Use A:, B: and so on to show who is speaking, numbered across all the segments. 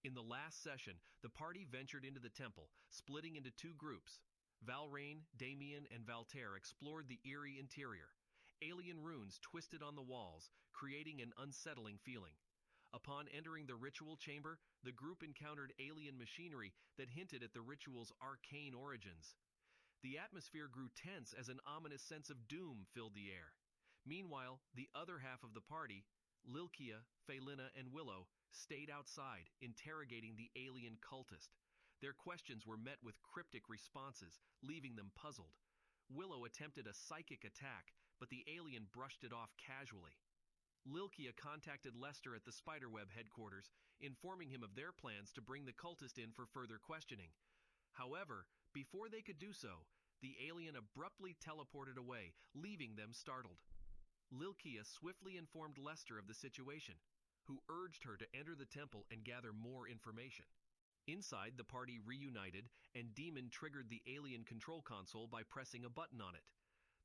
A: In the last session, the party ventured into the temple, splitting into two groups. Valrain, Damien, and Valtaire explored the eerie interior. Alien runes twisted on the walls, creating an unsettling feeling. Upon entering the ritual chamber, the group encountered alien machinery that hinted at the ritual's arcane origins. The atmosphere grew tense as an ominous sense of doom filled the air. Meanwhile, the other half of the party, Lilkia, Phelina, and Willow, stayed outside, interrogating the alien cultist. Their questions were met with cryptic responses, leaving them puzzled. Willow attempted a psychic attack, but the alien brushed it off casually. Lilkia contacted Lester at the Spiderweb headquarters, informing him of their plans to bring the cultist in for further questioning. However, before they could do so, the alien abruptly teleported away, leaving them startled. Lilkia swiftly informed Lester of the situation, who urged her to enter the temple and gather more information. Inside, the party reunited, and Demon triggered the alien control console by pressing a button on it.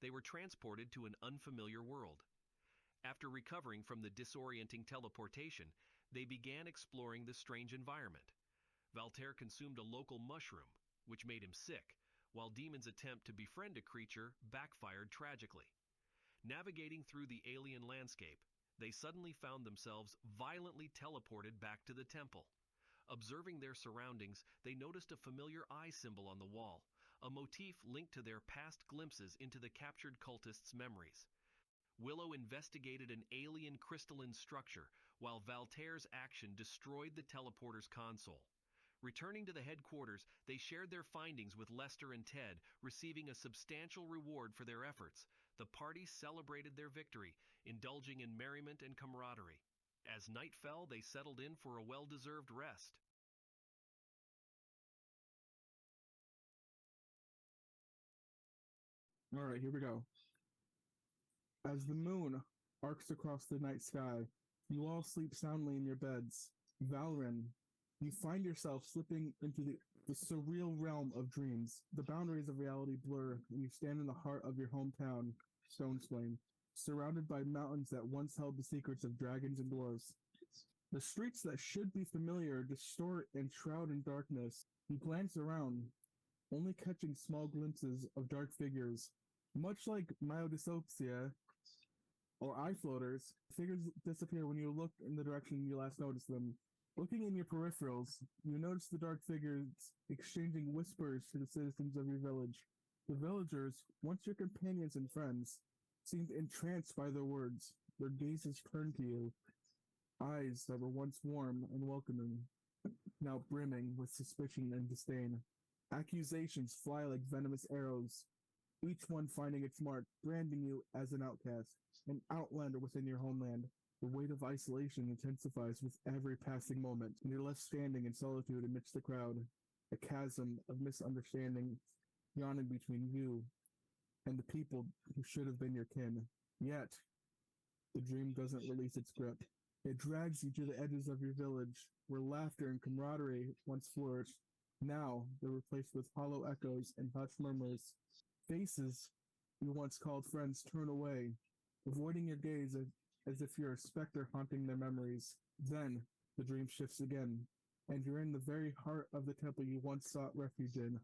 A: They were transported to an unfamiliar world. After recovering from the disorienting teleportation, they began exploring the strange environment. Valtaire consumed a local mushroom, which made him sick, while Demon's attempt to befriend a creature backfired tragically. Navigating through the alien landscape, they suddenly found themselves violently teleported back to the temple. Observing their surroundings, they noticed a familiar eye symbol on the wall, a motif linked to their past glimpses into the captured cultists' memories. Willow investigated an alien crystalline structure, while Valtaire's action destroyed the teleporter's console. Returning to the headquarters, they shared their findings with Lester and Ted, receiving a substantial reward for their efforts. The party celebrated their victory, indulging in merriment and camaraderie. As night fell, they settled in for a well-deserved rest.
B: All right, here we go. As the moon arcs across the night sky, you all sleep soundly in your beds. Valrin, you find yourself slipping into the surreal realm of dreams. The boundaries of reality blur, and you stand in the heart of your hometown, Stonesplain, surrounded by mountains that once held the secrets of dragons and dwarves. The streets that should be familiar distort and shroud in darkness. You glance around, only catching small glimpses of dark figures. Much like myodysopsia or eye floaters, figures disappear when you look in the direction you last noticed them. Looking in your peripherals, you notice the dark figures exchanging whispers to the citizens of your village. The villagers, once your companions and friends, seemed entranced by their words. Their gazes turned to you, eyes that were once warm and welcoming, now brimming with suspicion and disdain. Accusations fly like venomous arrows, each one finding its mark, branding you as an outcast, an outlander within your homeland. The weight of isolation intensifies with every passing moment, and you're left standing in solitude amidst the crowd, a chasm of misunderstanding yawning between you and the people who should have been your kin. Yet, the dream doesn't release its grip. It drags you to the edges of your village, where laughter and camaraderie once flourished. Now, they're replaced with hollow echoes and hushed murmurs. Faces you once called friends turn away, avoiding your gaze as if you're a specter haunting their memories. Then, the dream shifts again, and you're in the very heart of the temple you once sought refuge in.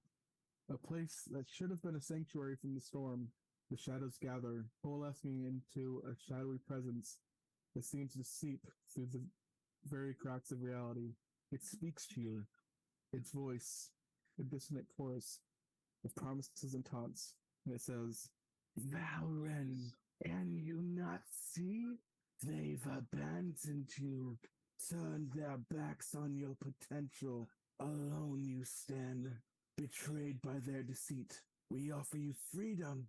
B: A place that should have been a sanctuary from the storm. The shadows gather, coalescing into a shadowy presence that seems to seep through the very cracks of reality. It speaks to you, its voice, a dissonant chorus of promises and taunts, and it says, Valren, can you not see? They've abandoned you, turned their backs on your potential. Alone you stand, betrayed by their deceit. We offer you freedom,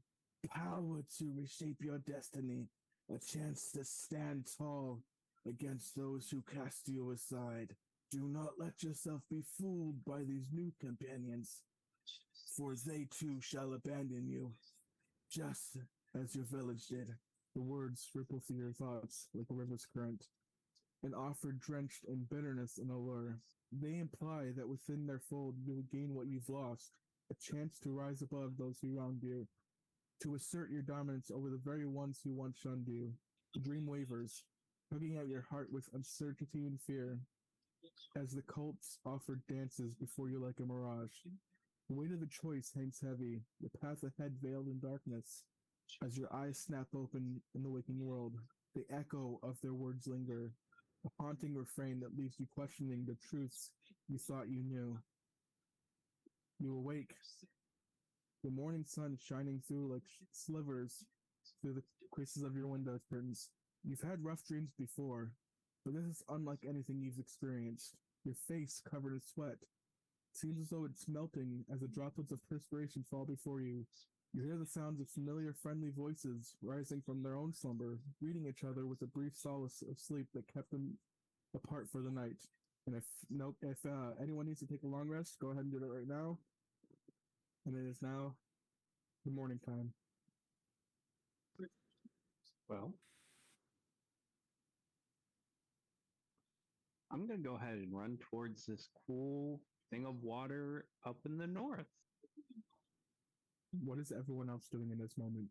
B: power to reshape your destiny, a chance to stand tall against those who cast you aside. Do not let yourself be fooled by these new companions, for they too shall abandon you, just as your village did. The words ripple through your thoughts like a river's current, an offer drenched in bitterness and allure. They imply that within their fold you will gain what you've lost, a chance to rise above those who wronged you, to assert your dominance over the very ones who once shunned you. The dream wavers, tugging at your heart with uncertainty and fear. as the cults offer dances before you like a mirage. The weight of the choice hangs heavy, the path ahead veiled in darkness. As your eyes snap open in the waking world, the echo of their words linger, a haunting refrain that leaves you questioning the truths you thought you knew. You awake, the morning sun shining through like slivers through the creases of your window curtains. You've had rough dreams before, but this is unlike anything you've experienced. Your face covered in sweat. Seems as though it's melting as the droplets of perspiration fall before you. You hear the sounds of familiar, friendly voices rising from their own slumber, greeting each other with a brief solace of sleep that kept them apart for the night. And if anyone needs to take a long rest, go ahead and do it right now. And it is now the morning time.
C: Well, I'm going to go ahead and run towards this cool thing of water up in the north.
B: What is everyone else doing in this moment?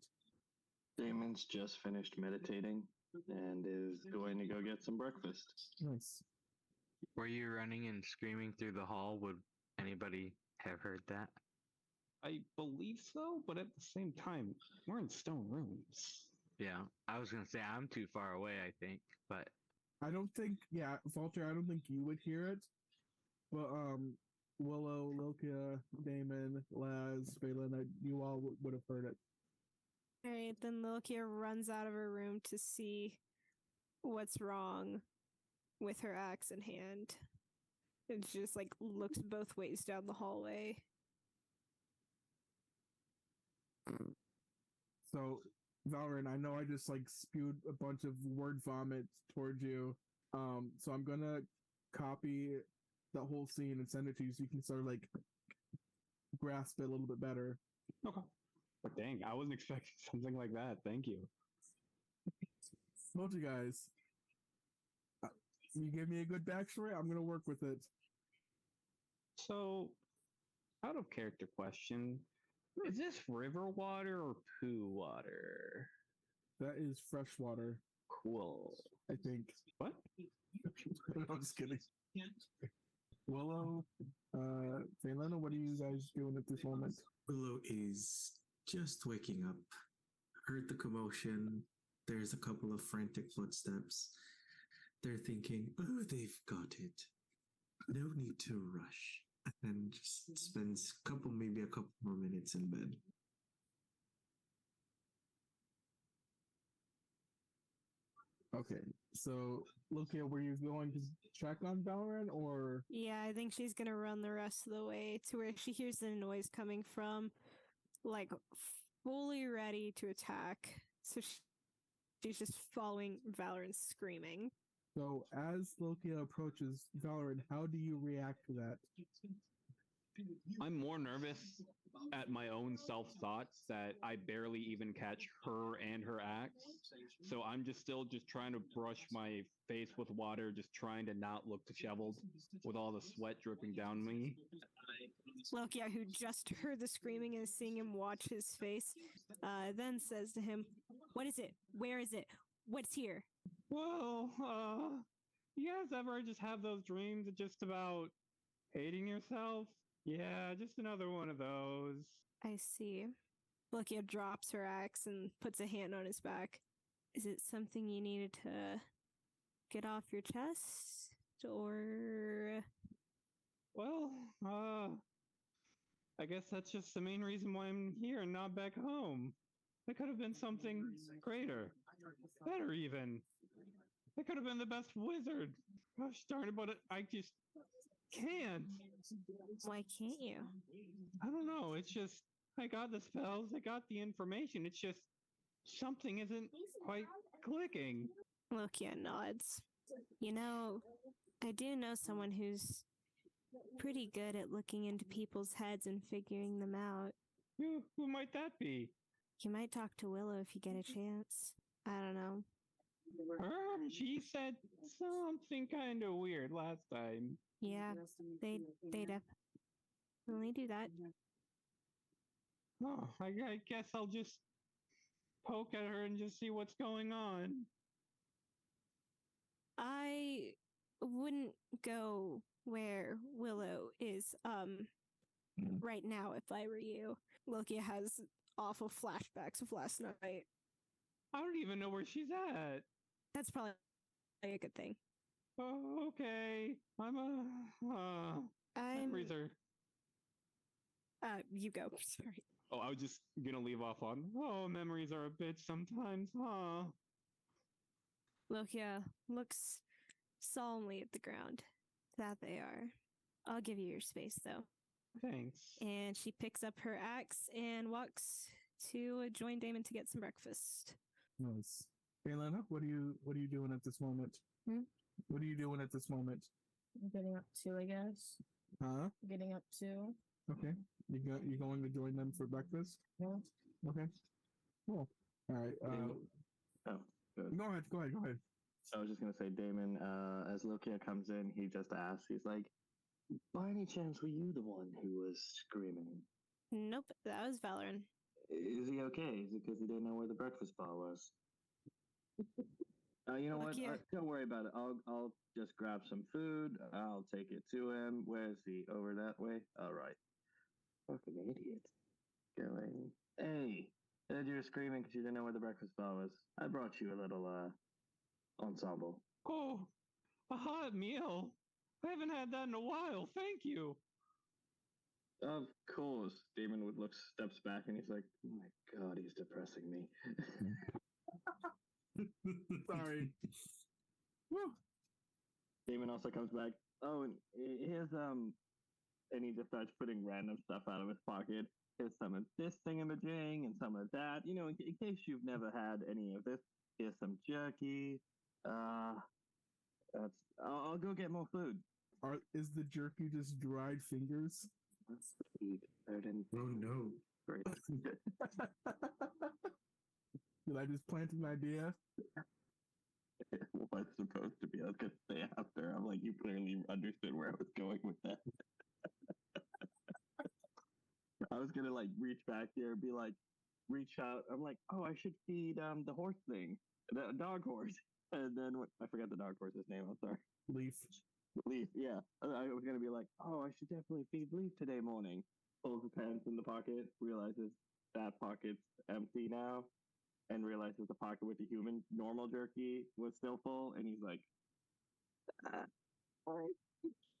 D: Damon's just finished meditating and is going to go get some breakfast.
B: Nice.
E: Were you running and screaming through the hall? Would anybody have heard that?
C: I believe so, but at the same time, we're in stone rooms.
E: Yeah, I was gonna say I'm too far away, I think, but
B: I don't think, Walter, I don't think you would hear it. But, Willow, Lilkia, Damon, Laz, Phelan, you all would have heard it.
F: Alright, then Lilkia runs out of her room to see what's wrong with her axe in hand. And she just, looks both ways down the hallway.
B: So, Valorant, I know I just, spewed a bunch of word vomit towards you. So I'm gonna copy that whole scene and send it to you so you can sort of, grasp it a little bit better.
C: Okay. But dang, I wasn't expecting something like that. Thank you.
B: Told you guys. You give me a good backstory, I'm gonna work with it.
C: So, out of character question, is this river water or poo water?
B: That is fresh water,
C: Cool.
B: I think.
C: What?
B: I'm just kidding. Willow, Phelan, what are you guys doing at this moment?
G: Willow is just waking up. Heard the commotion. There's a couple of frantic footsteps. They're thinking, oh, they've got it. No need to rush. And just spends maybe a couple more minutes in bed.
B: Okay, so Lucia, were you going to check on Valorant or?
F: Yeah, I think she's gonna run the rest of the way to where she hears the noise coming from, fully ready to attack. So she's just following Valorant screaming.
B: So as Lucia approaches Valorant, how do you react to that?
C: I'm more nervous at my own self-thoughts that I barely even catch her and her axe. So I'm still trying to brush my face with water, just trying to not look disheveled with all the sweat dripping down me.
F: Lokia, who just heard the screaming and is seeing him watch his face, then says to him, "What is it? Where is it? What's here?"
C: Well, you guys ever just have those dreams just about hating yourself? Yeah, just another one of those.
F: I see. Lokia drops her axe and puts a hand on his back. Is it something you needed to get off your chest? Or...
C: Well, I guess that's just the main reason why I'm here and not back home. It could have been something greater. Better even. I could have been the best wizard. Gosh darn it, but I just can't.
F: Why can't you?
C: I don't know. It's just, I got the spells, I got the information. It's just, something isn't quite clicking.
F: Lokia nods. You know, I do know someone who's pretty good at looking into people's heads and figuring them out.
C: Who might that be?
F: You might talk to Willow if you get a chance. I don't know.
C: She said something kind of weird last time.
F: Yeah, they definitely do that.
C: Oh, I guess I'll just poke at her and just see what's going on.
F: I wouldn't go where Willow is right now if I were you. Loki has awful flashbacks of last night.
C: I don't even know where she's at.
F: That's probably a good thing.
C: Oh, okay. Memories are.
F: You go. Sorry.
C: Oh, I was just gonna leave off on. Oh, memories are a bitch sometimes, huh?
F: Lokia looks solemnly at the ground. That they are. I'll give you your space, though.
C: Thanks.
F: And she picks up her axe and walks to join Damon to get some breakfast.
B: Nice. Elena, what are you doing at this moment? What are you doing at this moment?
H: Getting up to, I guess.
B: Huh?
H: Getting up to.
B: Okay. You going to join them for breakfast?
H: Yeah.
B: Okay. Cool. All right.
D: Oh, good.
B: Go ahead.
D: I was just gonna say, Damon, as Lokia comes in, he just asks, he's like, by any chance were you the one who was screaming?
F: Nope, that was Valoran.
D: Is he okay? Is it because he didn't know where the breakfast bar was? You know
F: Look
D: what?
F: here.
D: Don't worry about it. I'll just grab some food. I'll take it to him. Where is he? Over that way? All right. Fucking idiot. Going. Hey, said you were screaming because you didn't know where the breakfast bar was. I brought you a little ensemble.
C: Oh, a hot meal. I haven't had that in a while. Thank you.
D: Of course. Damon steps back and he's like, oh my god, he's depressing me.
B: Sorry. Woo.
D: Damon also comes back. Oh, and here's and he just starts putting random stuff out of his pocket. Here's some of this thingamajig and some of that. You know, in case you've never had any of this, here's some jerky. I'll go get more food.
B: Is the jerky just dried fingers?
D: What's the food?
G: Oh no.
D: Great.
B: Did I just plant an idea?
D: What's supposed to be? I was gonna say after. I'm like, you clearly understood where I was going with that. I was gonna like reach back there and be like, reach out. I'm like, oh, I should feed the horse thing, the dog horse. And then I forgot the dog horse's name. I'm sorry.
B: Leaf.
D: Leaf. Yeah, I was gonna be like, oh, I should definitely feed Leaf today morning. Pulls the pants in the pocket, realizes that pocket's empty now, and realizes the pocket with the human normal jerky was still full, and he's like,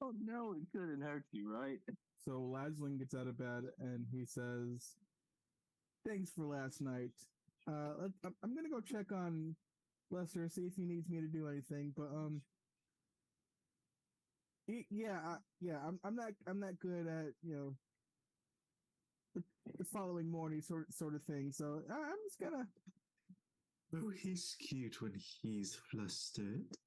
D: oh no, it couldn't hurt you, right?
B: So Ladslin gets out of bed and he says, thanks for last night. I'm gonna go check on Lester, see if he needs me to do anything, but I'm not good at, you know, the following morning sort of thing. So I'm just gonna.
G: Oh, he's cute when he's flustered.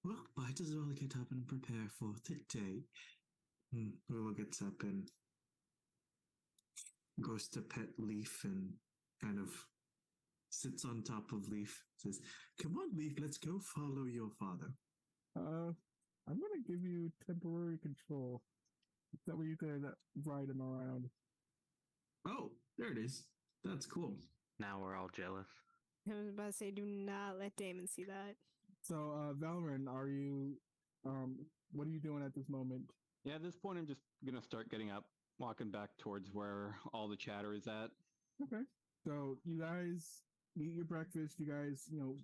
G: Well, might as well get up and prepare for the day. Willow gets up and goes to pet Leaf and kind of sits on top of Leaf. Says, "Come on, Leaf, let's go follow your father."
B: I'm gonna give you temporary control. That way you can ride him around.
G: Oh, there it is. That's cool.
E: Now we're all jealous.
F: I was about to say, do not let Damon see that.
B: So, Valorant, are you, what are you doing at this moment?
C: Yeah, at this point, I'm just gonna start getting up, walking back towards where all the chatter is at.
B: Okay. So you guys eat your breakfast. You guys, you know,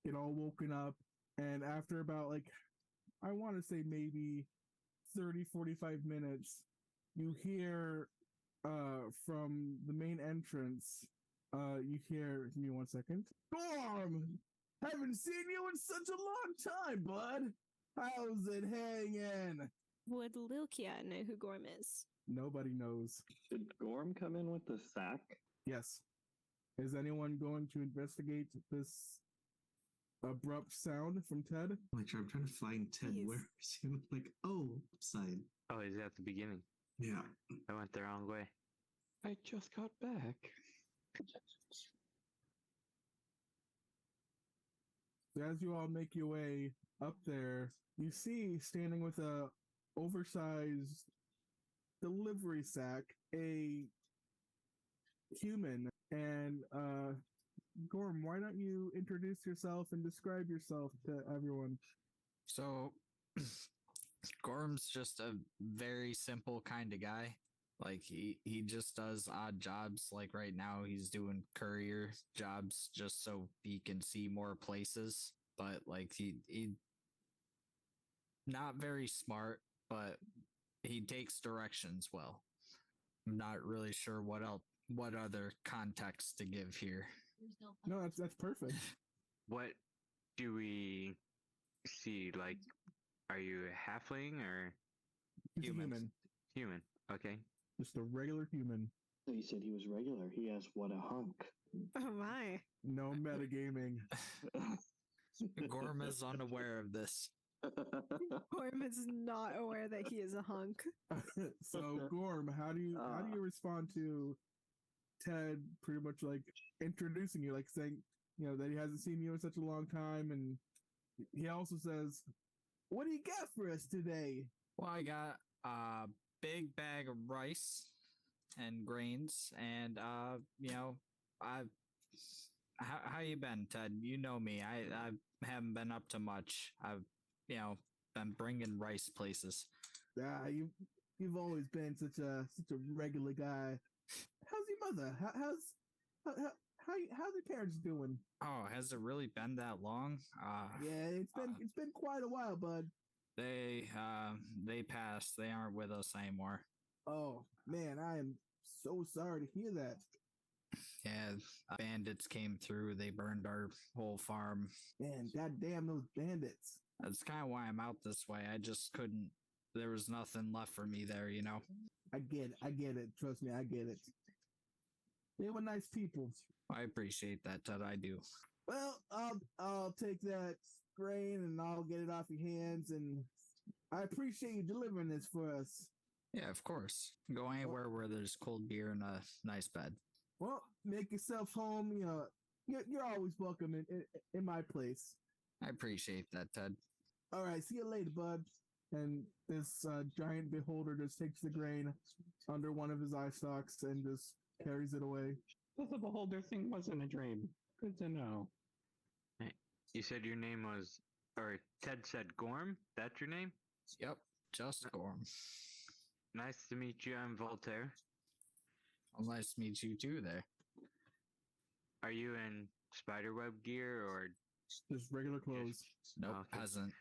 B: get all woken up, and after about like, I want to say maybe 30, 45 minutes, you hear from the main entrance, you hear, give me 1 second. Gorm! Haven't seen you in such a long time, bud. How's it hanging?
F: Would Lilkia know who Gorm is?
B: Nobody knows.
D: Did Gorm come in with the sack?
B: Yes. Is anyone going to investigate this abrupt sound from Ted?
G: I'm trying to find Ted.
F: Please.
G: Where is he? Like, oh, upside.
E: Oh, he's at the beginning.
G: Yeah.
E: I went the wrong way.
C: I just got back.
B: So as you all make your way up there, you see standing with a oversized delivery sack a human. And Gorm, why don't you introduce yourself and describe yourself to everyone?
I: So Gorm's just a very simple kind of guy. Like he just does odd jobs. Like right now, he's doing courier jobs just so he can see more places. But like he not very smart, but he takes directions well. I'm not really sure what other context to give here.
B: No, that's perfect.
E: What do we see? Like, are you a halfling or
B: He's a human.
E: human? Okay.
B: Just a regular human.
D: So you said he was regular. He asked, "What a hunk."
F: Oh my.
B: No metagaming.
I: Gorm is unaware of this.
F: Gorm is not aware that he is a hunk.
B: So Gorm, how do you respond to Ted pretty much like introducing you, like saying, that he hasn't seen you in such a long time, and he also says, "What do you got for us today?"
I: Well, I got a big bag of rice and grains, and how you been, Ted? You know me. I haven't been up to much. I've been bringing rice places.
B: You've always been such a regular guy. How's your mother? How's your parents doing?
I: Oh, has it really been that long?
B: Yeah, it's been quite a while, bud.
I: They passed. They aren't with us anymore.
B: Oh man, I am so sorry to hear that.
I: Yeah, bandits came through. They burned our whole farm.
B: Man, goddamn those bandits.
I: That's kind of why I'm out this way. I just couldn't. There was nothing left for me there,
B: I get it. Trust me, I get it. They were nice people.
I: I appreciate that, Ted. I do.
B: Well, I'll take that grain and I'll get it off your hands, and I appreciate you delivering this for us.
I: Yeah, of course. Go anywhere where there's cold beer and a nice bed.
B: Well, make yourself home. You're always welcome in my place.
I: I appreciate that, Ted.
B: All right, see you later, bud. And this giant beholder just takes the grain under one of his eye stalks and just carries it away.
C: So the beholder thing wasn't a dream. Good to know.
E: You said your name was, or Ted said Gorm? That's your name?
I: Yep, just Gorm.
E: Nice to meet you. I'm Voltaire.
I: Well, nice to meet you too there.
E: Are you in spiderweb gear or
B: just regular clothes?
I: Nope, okay. Peasant.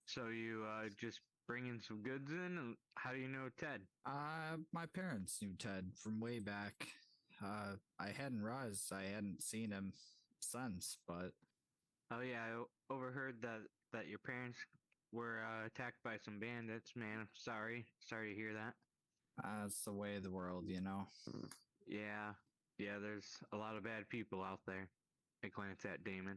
E: So you just bringing some goods in? How do you know Ted?
I: My parents knew Ted from way back. I hadn't realized I hadn't seen him since, but...
E: Oh yeah, I overheard that your parents were attacked by some bandits, man. Sorry to hear that.
I: It's the way of the world,
E: Yeah, there's a lot of bad people out there. I glance at Damon.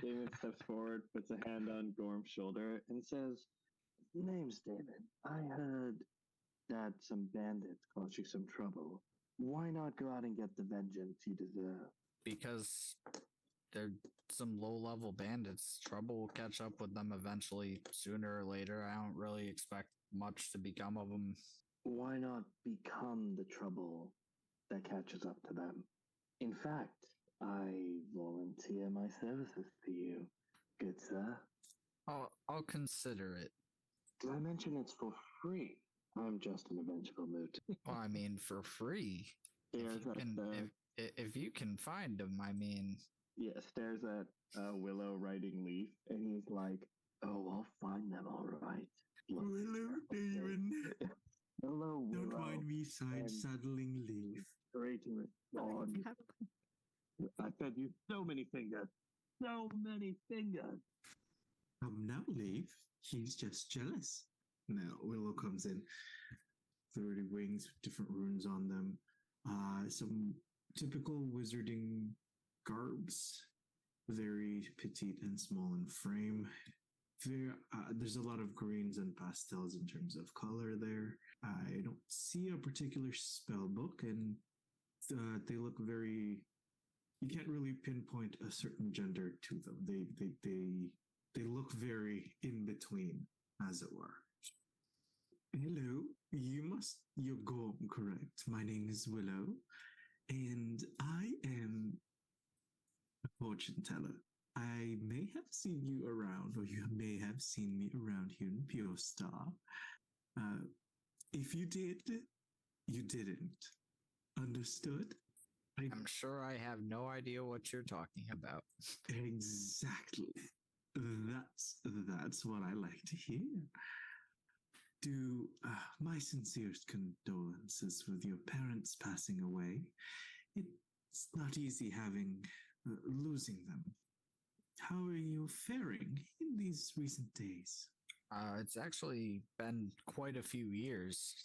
D: Damon steps forward, puts a hand on Gorm's shoulder, and says, "Name's Damon. I heard that some bandits caused you some trouble. Why not go out and get the vengeance you deserve?"
I: Because they're some low-level bandits. Trouble will catch up with them eventually, sooner or later. I don't really expect much to become of them.
D: Why not become the trouble that catches up to them? In fact, I volunteer my services to you, good sir.
I: I'll consider it.
D: Did I mention it's for free? I'm just in a vengeful mood.
I: Well, I mean, for free. If you can find them, I mean...
D: Yeah, stares at Willow riding Leaf, and he's like, "Oh, I'll find them all right."
G: Look, Willow, Damon.
D: Hello, Willow.
G: Don't mind me saddling Leaf.
D: Great to respond. I fed you so many fingers. So many fingers.
G: Now, Leaf. He's just jealous. Now, Willow comes in. 30 wings with different runes on them. Some typical wizarding garbs. Very petite and small in frame. There's a lot of greens and pastels in terms of color there. I don't see a particular spell book, and they look very... You can't really pinpoint a certain gender to them. They look very in between, as it were. Hello, you're Gorm, correct? My name is Willow, and I am a fortune teller. I may have seen you around, or you may have seen me around here in Pure Star. If you did, you didn't. Understood?
I: I'm sure I have no idea what you're talking about.
G: Exactly. That's what I like to hear. Do my sincerest condolences with your parents passing away. It's not easy losing them. How are you faring in these recent days?
I: It's actually been quite a few years.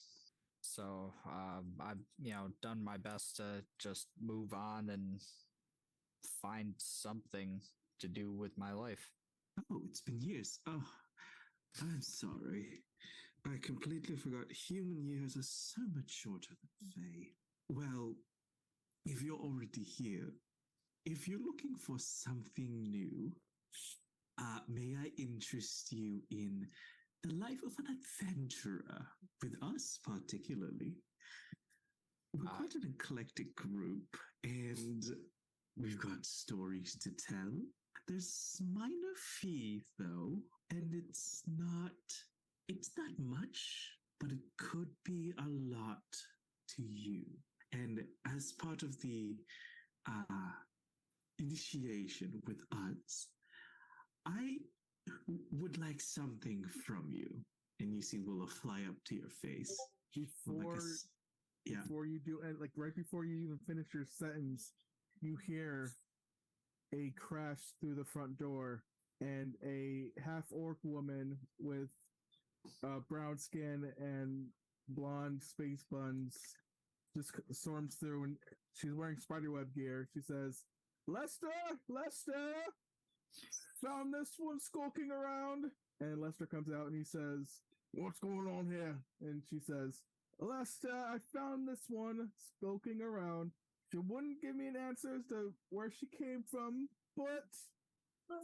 I: So I've done my best to just move on and find something to do with my life.
G: Oh, it's been years. Oh, I'm sorry. I completely forgot human years are so much shorter than Fae. Well, if you're already here, if you're looking for something new, may I interest you in the life of an adventurer, with us particularly? We're quite an eclectic group, and we've got stories to tell. There's minor fee, though, and it's not much, but it could be a lot to you. And as part of the initiation with us, I would like something from you. And you see Willow fly up to your face.
B: Before you do, and like right before you even finish your sentence, you hear a crash through the front door, and a half-orc woman with brown skin and blonde space buns just storms through, and she's wearing spiderweb gear. She says, Lester, found this one skulking around. And Lester comes out and he says, what's going on here? And she says, Lester, I found this one skulking around. She wouldn't give me an answer as to where she came from, but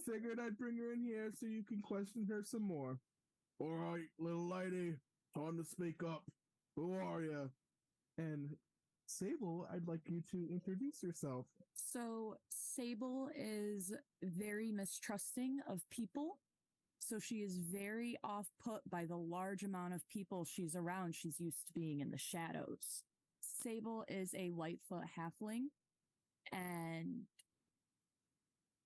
B: figured I'd bring her in here so you can question her some more. All right, little lady, time to speak up. Who are you? And Sable, I'd like you to introduce yourself.
H: So Sable is very mistrusting of people. So she is very off put by the large amount of people she's around. She's used to being in the shadows. Sable is a Lightfoot halfling, and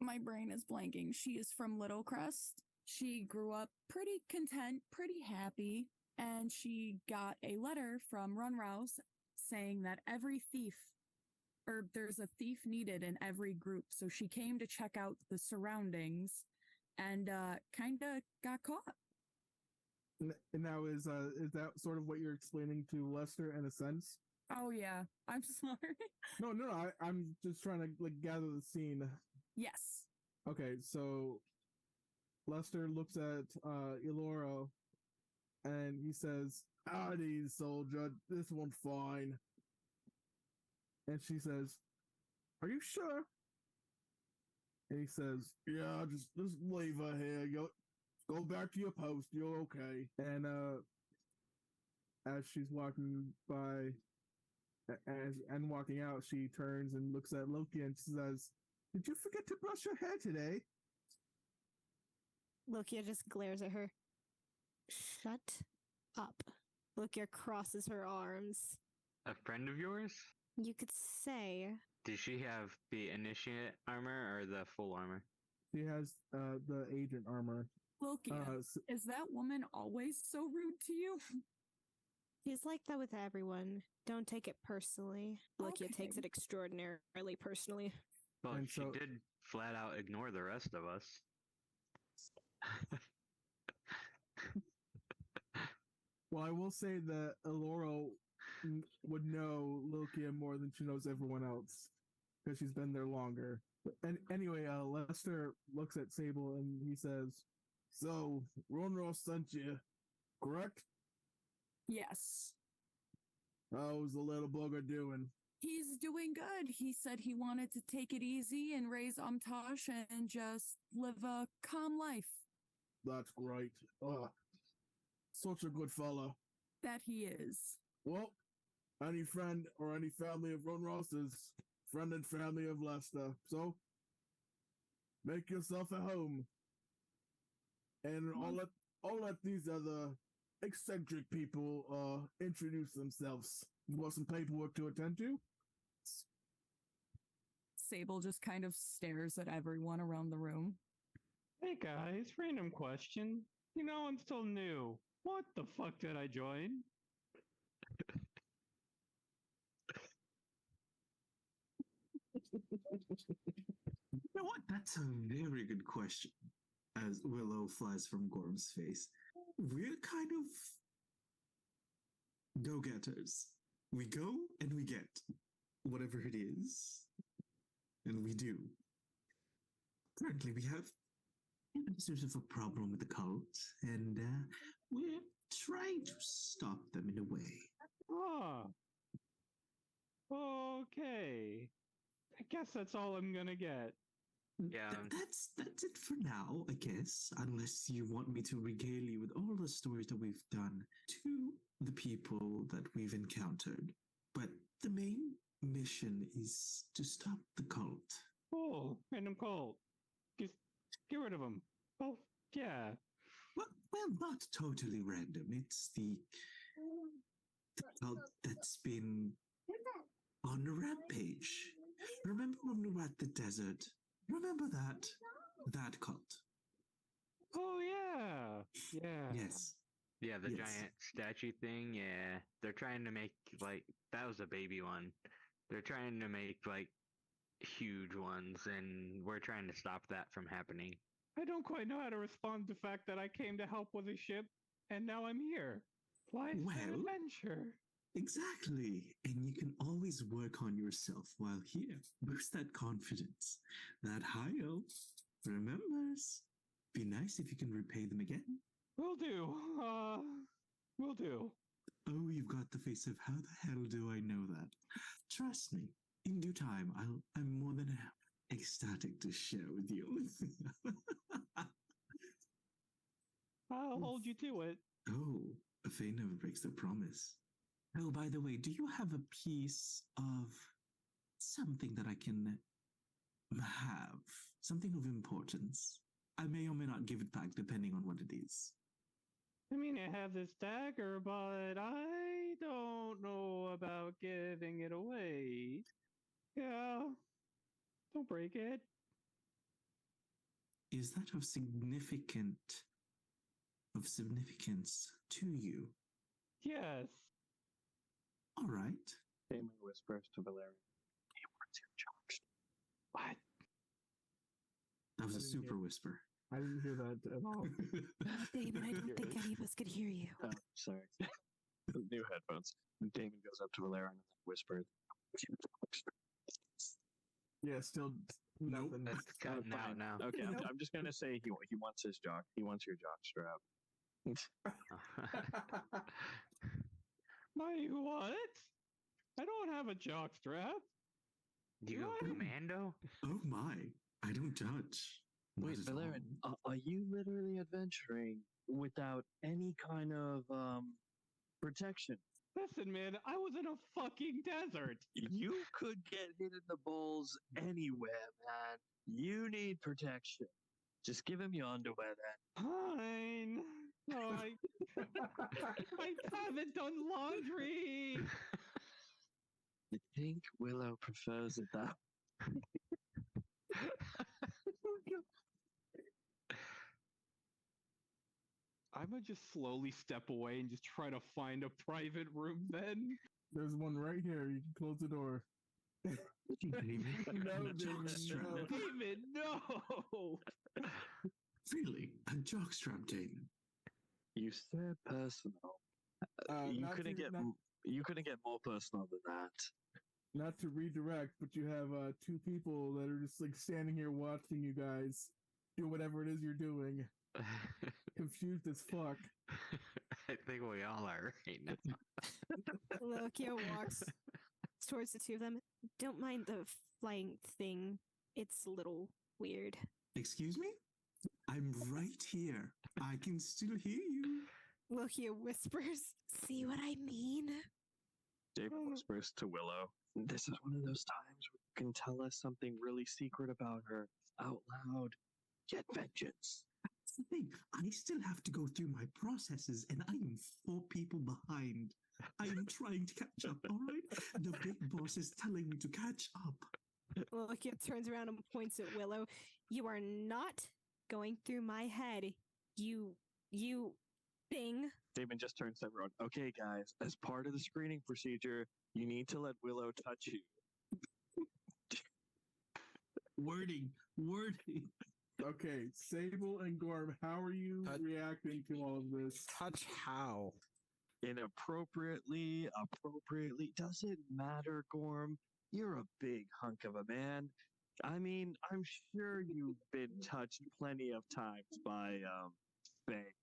H: my brain is blanking. She is from Little Crest. She grew up pretty content, pretty happy, and she got a letter from Runrouse saying that there's a thief needed in every group. So she came to check out the surroundings and kind of got caught.
B: And now is that sort of what you're explaining to Lester in a sense?
H: Oh yeah, I'm sorry.
B: No, I'm just trying to like gather the scene.
H: Yes.
B: Okay, so Lester looks at Elora and he says, howdy, soldier, this one's fine. And she says, are you sure? And he says, yeah, just leave her here. Go back to your post. You're okay. And as she's walking by, and walking out, she turns and looks at Loki and says, did you forget to brush your hair today?
F: Lokia just glares at her. Shut up. Lokia crosses her arms.
E: A friend of yours?
F: You could say.
E: Did she have the initiate armor or the full armor?
B: She has the agent armor.
H: Lokia, is that woman always so rude to you?
F: She's like that with everyone. Don't take it personally. Lokia takes it extraordinarily personally.
E: Well, she did flat out ignore the rest of us.
B: Well, I will say that Elora would know Lokia more than she knows everyone else because she's been there longer. And anyway, Lester looks at Sable and he says, so, Ronro sent you, correct?
H: Yes.
B: How's the little bugger doing?
H: He's doing good. He said he wanted to take it easy and raise Umtosh and just live a calm life.
B: That's great. Such a good fella.
H: That he is.
B: Well, any friend or any family of Ronros is friend and family of Lester. So, make yourself at home. And I'll let these other eccentric people introduce themselves. You want some paperwork to attend to?
H: Sable just kind of stares at everyone around the room.
C: Hey guys, random question. You know, I'm still new. What the fuck did I join?
G: You know what? That's a very good question. As Willow flies from Gorm's face, we're kind of go-getters. We go and we get whatever it is, and we do. Currently, we have sort of a problem with the cult, and we're trying to stop them in a way.
C: Ah. Okay. I guess that's all I'm gonna get.
E: Yeah.
G: That's it for now, I guess. Unless you want me to regale you with all the stories that we've done to the people that we've encountered. But the main mission is to stop the cult.
C: Oh, random cult. Just get rid of them. Oh, yeah.
G: Well, not totally random. It's the cult that's been on a rampage. Remember when we were at the desert? Remember that cult?
C: Oh, yeah. Yeah.
G: Yes.
E: Yeah, the
G: Yes.
E: giant statue thing. Yeah, they're trying to make like that was a baby one. They're trying to make like huge ones, and we're trying to stop that from happening.
C: I don't quite know how to respond to the fact that I came to help with a ship, and now I'm here. Life's an
G: Well-
C: adventure.
G: Exactly. And you can always work on yourself while here. Boost that confidence. That high elf remembers. Be nice if you can repay them again.
C: Will do. Will do.
G: Oh, you've got the face of how the hell do I know that? Trust me, in due time, I'm more than ecstatic to share with you.
C: I'll hold you to it.
G: Oh, a fate never breaks their promise. Oh, by the way, do you have a piece of something that I can have? Something of importance? I may or may not give it back depending on what it is.
C: I mean, I have this dagger, but I don't know about giving it away. Yeah. Don't break it.
G: Is that of significance to you?
C: Yes.
G: All right.
D: Damon whispers to Valerian. Hey, what's your jokes?
C: What?
G: That was
B: I
G: a
B: didn't
G: super
B: hear-
G: whisper.
B: I didn't hear that at all.
F: Damon, I don't think any of us could hear you.
D: Oh, sorry. New headphones. Damon goes up to Valerian and whispers.
B: Yeah, still
G: Nope.
B: nothing.
E: It's cutting out
D: fine.
E: now.
D: Okay,
B: Nope.
D: I'm just gonna say he wants his jock. He wants your jock strap.
C: My what? I don't have a jock strap.
E: You go
C: What?
E: commando?
G: Oh my, I don't judge. Not
D: Wait,
G: at
D: Valerian,
G: all.
D: are you literally adventuring without any kind of protection?
C: Listen, man, I was in a fucking desert.
D: You could get hit in the balls anywhere, man. You need protection. Just give him your underwear then.
C: Fine. Oh, I haven't done laundry.
D: I think Willow prefers it that.
C: I'm gonna just slowly step away and just try to find a private room then.
B: There's one right here. You can close the door.
G: David,
B: No,
G: a
B: David,
G: jockstrap.
B: no.
C: David, no!
G: Really, a jockstrap, Damon.
D: You said personal. You
B: Not
D: couldn't
B: to-
D: get
B: not-
D: you couldn't get more personal than that.
B: Not to redirect, but you have two people that are just like standing here watching you guys do whatever it is you're doing. Confused as fuck.
E: I think we all are right now.
F: Lokia walks towards the two of them. Don't mind the flying thing. It's a little weird.
G: Excuse me? I'm right here. I can still hear you.
F: Lokia whispers, "See what I mean?"
D: David whispers to Willow. This is one of those times where you can tell us something really secret about her.
J: out loud, get vengeance.
G: That's the thing. I still have to go through my processes, and I am 4 people behind. I am trying to catch up, all right? The big boss is telling me to catch up.
F: Lucia turns around and points at Willow. You are not going through my head. You thing.
J: Damon just turns to everyone. Okay, guys, as part of the screening procedure, you need to let Willow touch you.
G: Wording.
B: Okay, Sable and Gorm, how are you reacting to all of this?
I: Touch how?
J: Inappropriately, appropriately, doesn't matter, Gorm. You're a big hunk of a man. I mean, I'm sure you've been touched plenty of times by, Faye.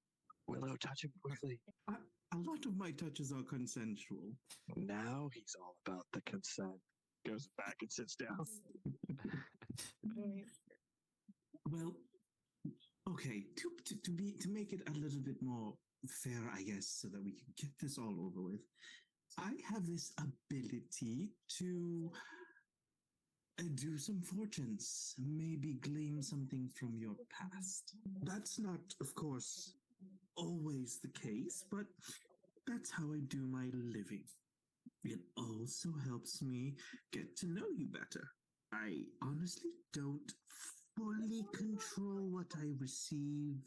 J: Willow, touch him quickly.
G: A lot of my touches are consensual.
J: Now he's all about the consent. Goes back and sits down.
G: Well, okay, to make it a little bit more fair, I guess, so that we can get this all over with. I have this ability to do some fortunes, maybe glean something from your past. That's not, of course, always the case, but that's how I do my living. It also helps me get to know you better. I honestly don't fully control what I receive,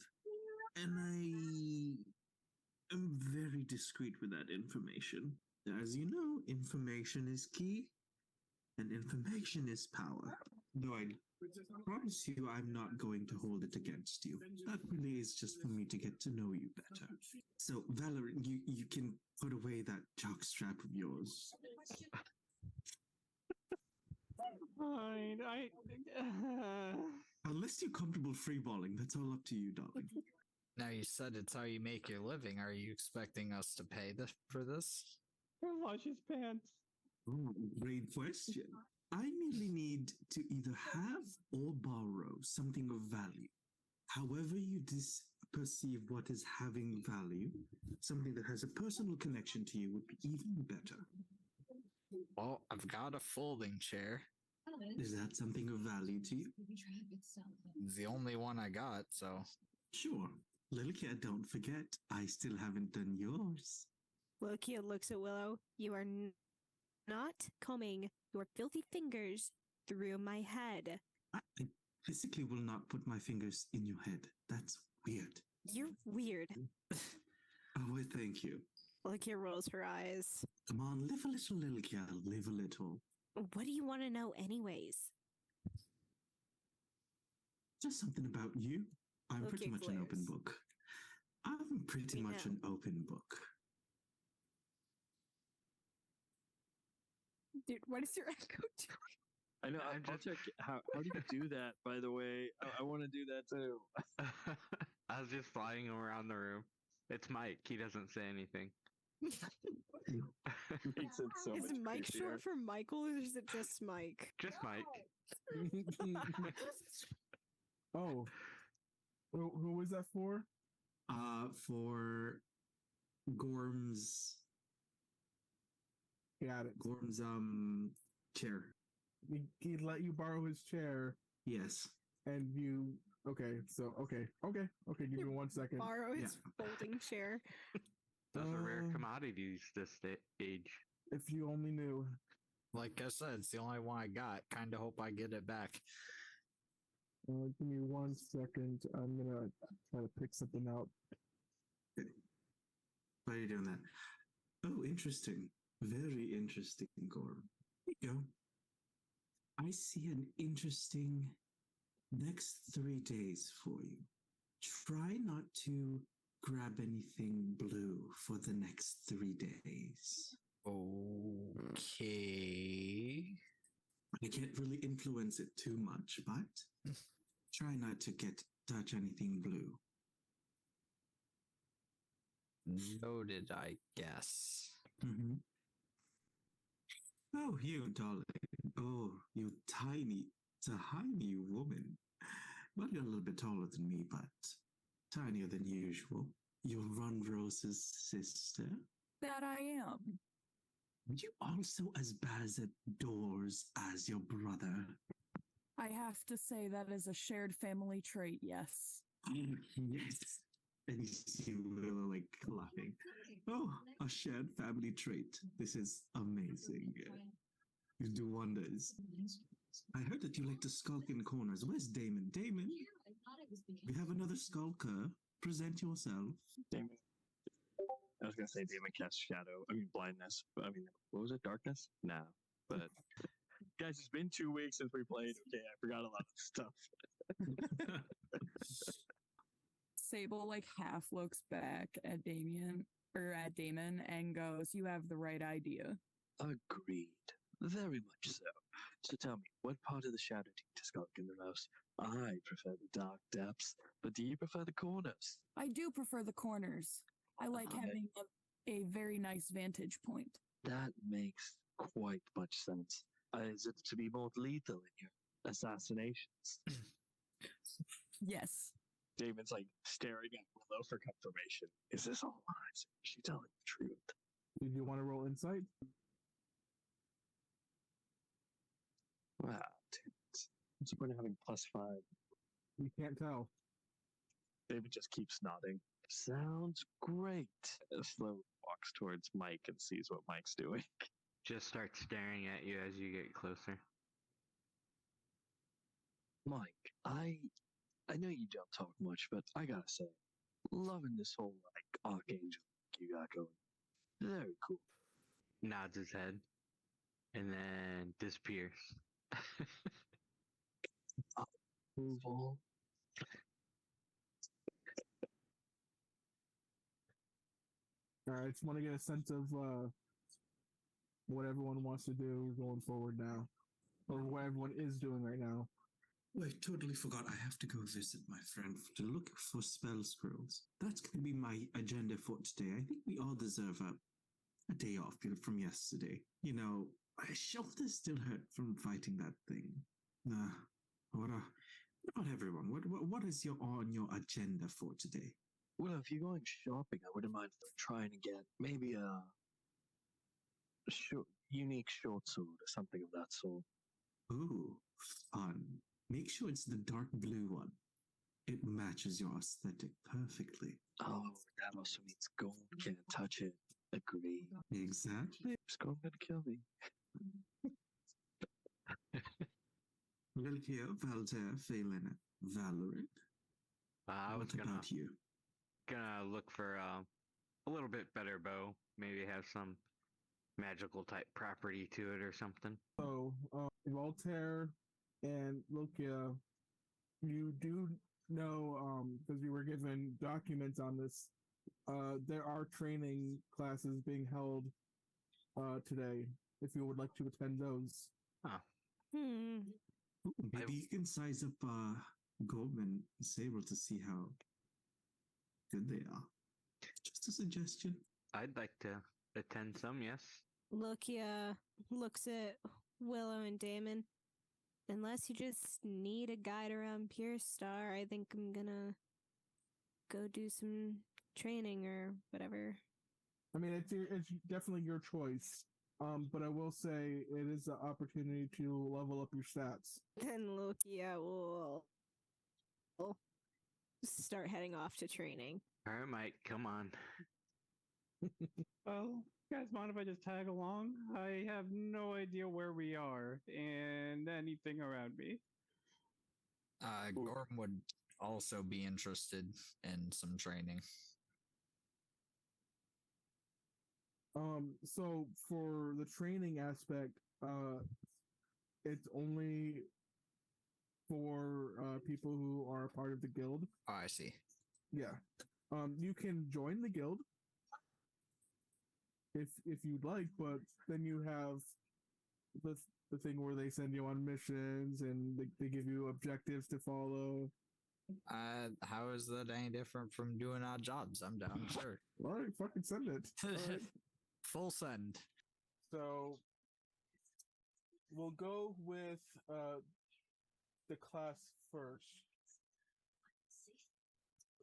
G: and I am very discreet with that information. As you know, information is key, and information is power. Though I promise you I'm not going to hold it against you. That really is just for me to get to know you better. So, Valerie, you can put away that jockstrap of yours.
C: Fine,
G: Unless you're comfortable freeballing, that's all up to you, darling.
I: Now you said it's how you make your living. Are you expecting us to pay for this?
C: wash his pants.
G: Oh, great question. I merely need to either have or borrow something of value. However you perceive what is having value, something that has a personal connection to you would be even better.
I: Well, I've got a folding chair.
G: Is that something of value to you?
I: It's the only one I got, so.
G: Sure. Lilikia, don't forget, I still haven't done yours.
F: Lokia looks at Willow. You are not combing your filthy fingers through my head.
G: I physically will not put my fingers in your head. That's weird.
F: You're weird.
G: Oh, well, thank you.
F: Lokia rolls her eyes.
G: Come on, live a little, Lilikia, live a little.
F: What do you want to know anyways?
G: Just something about you. I'm pretty much an open book. I'm pretty much an open book.
F: Dude, what is your echo doing?
J: I know. I'll check. How do you do that? By the way, I want to do that too.
E: I was just flying him around the room. It's Mike. He doesn't say anything.
J: Makes it so
F: Is
J: much
F: Mike
J: creepier.
F: short for Michael, or is it just Mike?
E: Just Mike.
B: Oh, who was that for?
G: For Gorm's.
B: Got it.
G: Gorm's chair.
B: He'd let you borrow his chair,
G: Yes.
B: and you. Okay, so okay. Give me 1 second.
F: Borrow his folding chair.
E: Those are rare commodities this age.
B: If you only knew.
I: Like I said, it's the only one I got. Kind of hope I get it back.
B: Give me 1 second. I'm gonna try to pick something out.
G: Why are you doing that? Oh, interesting. Very interesting, Gorm. Here you go. I see an interesting next 3 days for you. Try not to grab anything blue for the next 3 days.
I: Okay.
G: I can't really influence it too much, but try not to touch anything blue.
I: Noted, I guess.
G: Mm-hmm. Oh, you darling. Oh, you tiny woman. Well, you're a little bit taller than me, but tinier than usual. You're Ron Rose's sister.
H: That I am.
G: Are you also as bad at doors as your brother?
H: I have to say that is a shared family trait, yes.
G: Yes. And you see Willow like clapping. Oh, a shared family trait. This is amazing. You do wonders. I heard that you like to skulk in corners. Where's Damon? Damon, we have another skulker. Present yourself.
J: Damon. I was gonna say Damon casts shadow. I mean blindness. But I mean, what was it? Darkness? Nah. But guys, it's been 2 weeks since we played. Okay, I forgot a lot of stuff.
H: Sable like half looks back at Damon and goes, "You have the right idea."
J: Agreed. Very much so. So tell me, what part of the shadow do you skulk in the most? I prefer the dark depths, but do you prefer the corners?
H: I do prefer the corners. I like having a very nice vantage point.
J: That makes quite much sense. Is it to be more lethal in your assassinations?
H: Yes.
J: Damon's like staring at Willow for confirmation. Is this all lies? Is she telling the truth?
B: Did you want to roll insight?
J: Wow, dude. What's the point of having +5?
B: You can't tell.
J: David just keeps nodding. Sounds great. Slowly walks towards Mike and sees what Mike's doing.
E: Just start staring at you as you get closer.
J: Mike, I know you don't talk much, but I gotta say, loving this whole like archangel you got going. Very cool.
E: Nods his head and then disappears.
J: Approval.
B: I just want to get a sense of what everyone wants to do going forward now, or what everyone is doing right now.
G: Wait, totally forgot. I have to go visit my friend to look for spell scrolls. That's going to be my agenda for today. I think we all deserve a day off from yesterday. You know, my shoulder still hurt from fighting that thing. Not everyone. What is on your agenda for today?
J: Well, if you're going shopping, I wouldn't mind trying to get maybe a unique short sword or something of that sort.
G: Ooh, fun. Make sure it's the dark blue one. It matches your aesthetic perfectly.
J: Oh, that also means gold can't touch it. Agree.
G: Exactly.
J: Gold gonna kill me.
G: Lilkia, Valter, Phelan, Valorant.
E: I was
G: What about you?
E: Gonna look for a little bit better bow. Maybe have some magical type property to it or something.
B: So, Voltaire and Lucia, you do know, because you were given documents on this, there are training classes being held today, if you would like to attend those.
E: Oh.
G: Maybe you can size up Goldman and Sable to see how good they are. Just a suggestion.
E: I'd like to attend some, yes.
F: Lucia looks at Willow and Damon. Unless you just need a guide around Pure Star, I think I'm gonna go do some training or whatever.
B: I mean, it's definitely your choice. But I will say it is an opportunity to level up your stats.
F: Then Lucia will start heading off to training.
E: All right, Mike, come on.
C: Well, you guys mind if I just tag along? I have no idea where we are and anything around me.
I: Gorm would also be interested in some training.
B: So for the training aspect, it's only for people who are a part of the guild.
I: Oh, I see.
B: Yeah. You can join the guild if you'd like, but then you have the thing where they send you on missions and they give you objectives to follow.
I: How is that any different from doing odd jobs? I'm down, sure.
B: All right, fucking send it. All right.
I: Full send.
B: So we'll go with the class first.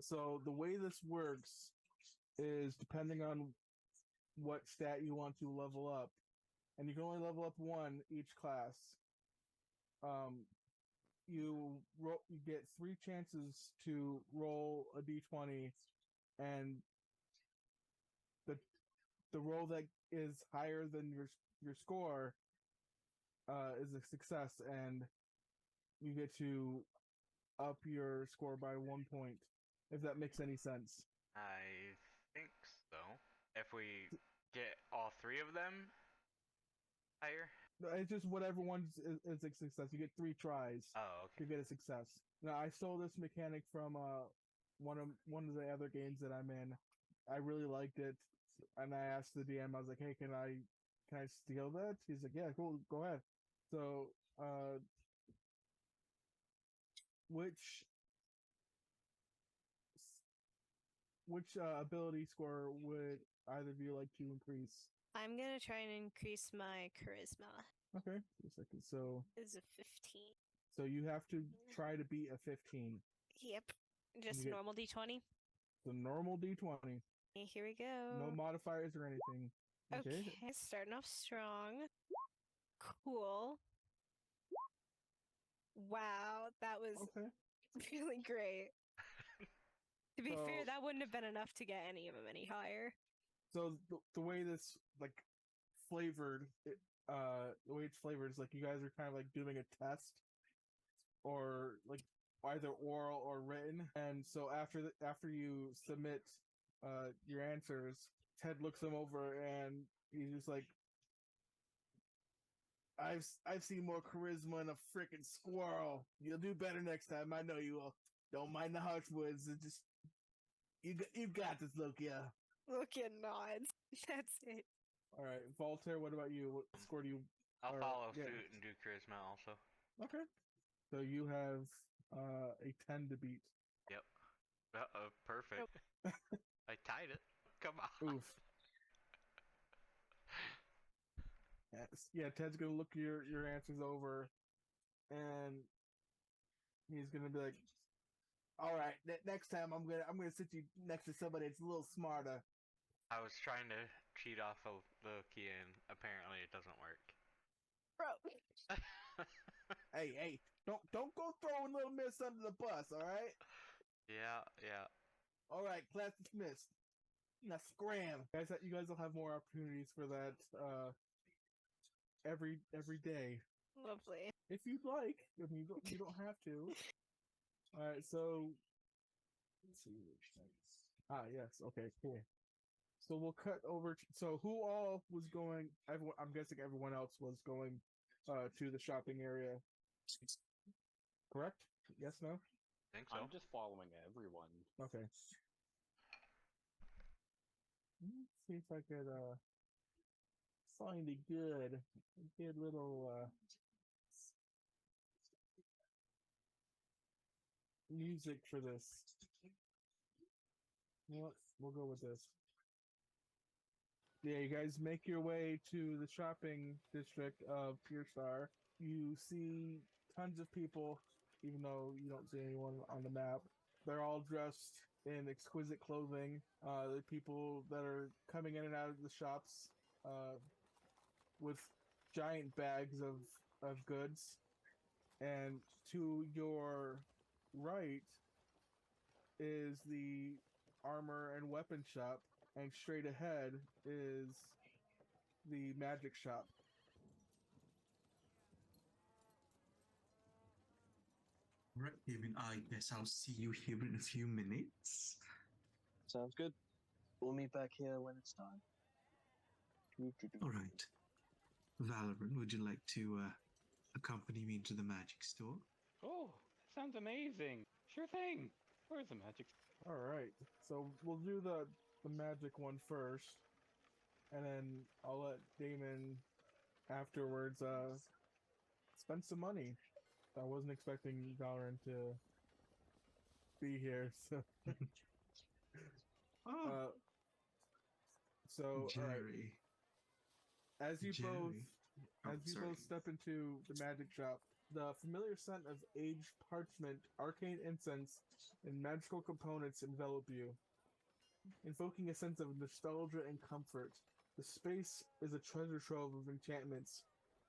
B: So the way this works is depending on what stat you want to level up, and you can only level up one each class. you roll. You get 3 chances to roll a d20, and the roll that is higher than your score is a success, and you get to up your score by 1 point. If that makes any sense.
K: I think so. If we get all 3 of them higher.
B: No, it's just whatever one is a success. You get 3 tries
K: Oh, okay.
B: to get a success. Now I stole this mechanic from one of the other games that I'm in. I really liked it, and I asked the DM. I was like, "Hey, can I steal that?" He's like, "Yeah, cool, go ahead." So, which ability score would either of you like to increase?
F: I'm gonna try and increase my charisma.
B: Okay, just a second. So
F: It's a 15.
B: So you have to try to beat a 15.
F: Yep. Just
B: You get-
F: normal d20.
B: The normal d20.
F: Okay, here we go.
B: No modifiers or anything.
F: Okay, starting off strong. Cool. Wow, that was
B: Okay.
F: really great. To be
B: So-
F: fair, that wouldn't have been enough to get any of them any higher.
B: So the way this flavored, the way it's flavored is like you guys are kind of like doing a test, or like either oral or written. And so after you submit your answers, Ted looks them over and he's just like, I've seen more charisma in a freaking squirrel. You'll do better next time. I know you will. Don't mind the harsh words. It's just you got this, Lokia.
F: Look at nods. That's it.
B: All right, Voltaire. What about you? What score do you?
K: I'll
B: or-
K: follow
B: yeah.
K: suit and do charisma also.
B: Okay. So you have a 10 to beat.
K: Yep. Perfect. I tied it. Come on.
B: Oof. Yes. Yeah, Ted's gonna look your answers over, and he's gonna be like, "All right, next time I'm gonna sit you next to somebody that's a little smarter."
K: I was trying to cheat off of the key and apparently it doesn't work.
F: Bro.
B: Hey, don't go throwing little miss under the bus, all right?
K: Yeah.
B: All right, class dismissed. Now scram, guys. You guys will have more opportunities for that every day
F: Lovely.
B: if you'd like. I mean, you don't have to. All right, so let's see. Yes. Okay, cool. So we'll cut over. So who all was going? Everyone, I'm guessing everyone else was going to the shopping area. Correct? Yes. No.
K: Think so.
C: I'm just following everyone.
B: Okay. Let's see if I could find a good little music for this. You know what? We'll go with this. Yeah, you guys make your way to the shopping district of Pure Star. You see tons of people, even though you don't see anyone on the map. They're all dressed in exquisite clothing. The people that are coming in and out of the shops with giant bags of goods. And to your right is the armor and weapon shop, and straight ahead is the magic shop.
G: Right, David, I guess I'll see you here in a few minutes.
J: Sounds good. We'll meet back here when it's time.
G: All right. Valorant, would you like to accompany me to the magic store?
C: Oh, that sounds amazing. Sure thing. Where's the magic?
B: All right, so we'll do the magic one first, and then I'll let Damon afterwards spend some money. I wasn't expecting Valorant to be here, so.
G: Oh,
B: So all right.
G: Jerry.
B: As you both
G: Sorry.
B: step into the magic shop, the familiar scent of aged parchment, arcane incense, and magical components envelop you, invoking a sense of nostalgia and comfort. The space is a treasure trove of enchantments,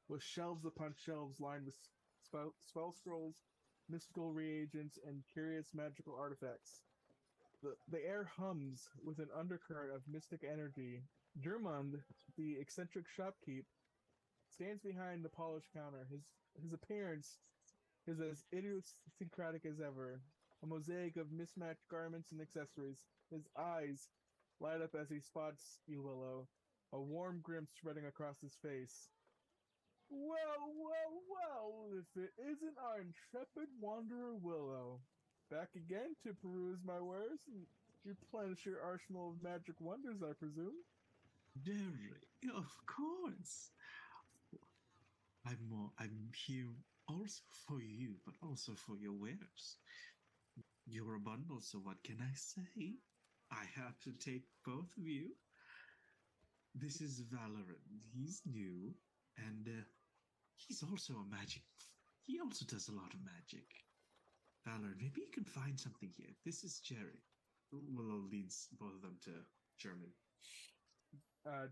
B: with shelves upon shelves lined with spell scrolls mystical reagents, and curious magical artifacts. The air hums with an undercurrent of mystic energy. Dermond, the eccentric shopkeep, stands behind the polished counter. His appearance is as idiosyncratic as ever, a mosaic of mismatched garments and accessories. His eyes light up as he spots you, Willow, a warm grin spreading across his face. Well, well, well, if it isn't our intrepid wanderer Willow. Back again to peruse my wares and replenish your arsenal of magic wonders, I presume?
G: Jerry, of course. I'm here also for you, but also for your wares. You're a bundle, so what can I say? I have to take both of you. This is Valorant. He's new, and he's also a magic. He also does a lot of magic. Valorant, maybe you can find something here. This is Jerry. Willow leads both of them to German.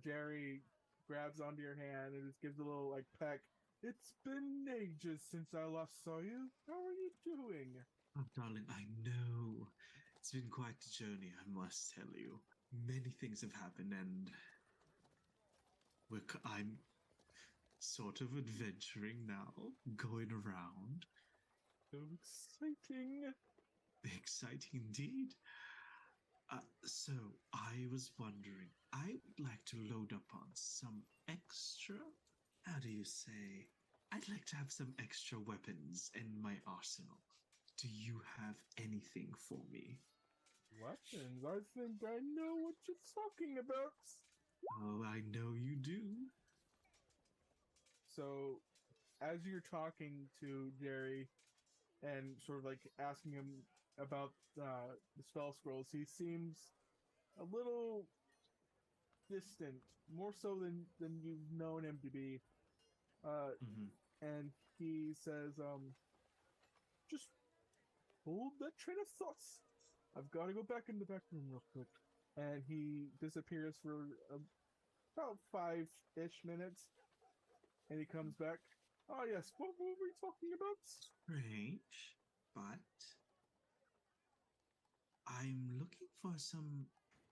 B: Jerry grabs onto your hand and just gives a little like peck. It's been ages since I last saw you. How are you doing?
G: Oh, darling, I know. It's been quite a journey, I must tell you. Many things have happened, and I'm sort of adventuring now, going around.
B: So exciting.
G: Exciting indeed. So, I was wondering, I would like to load up on some extra, how do you say? I'd like to have some extra weapons in my arsenal. Do you have anything for me?
B: Weapons? I think I know what you're talking about.
G: Oh, I know you do.
B: So, as you're talking to Jerry and sort of like asking him about the spell scrolls, he seems a little distant, more so than you've known him to be. And he says, just hold that train of thoughts. I've got to go back in the back room real quick. And he disappears for about 5-ish minutes. And he comes back. Oh, yes, what were we talking about?
G: Strange, but I'm looking for some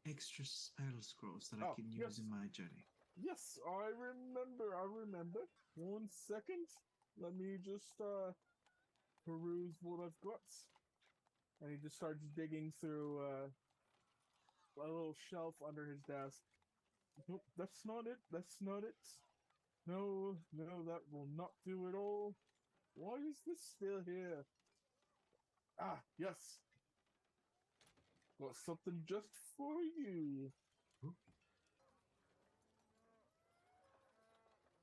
G: extra spell scrolls that I can use in my journey.
B: Yes, I remember. 1 second. Let me just peruse what I've got. And he just starts digging through a little shelf under his desk. Nope, that's not it. That's not it. No, that will not do it all. Why is this still here? Ah, yes. Got something just for you.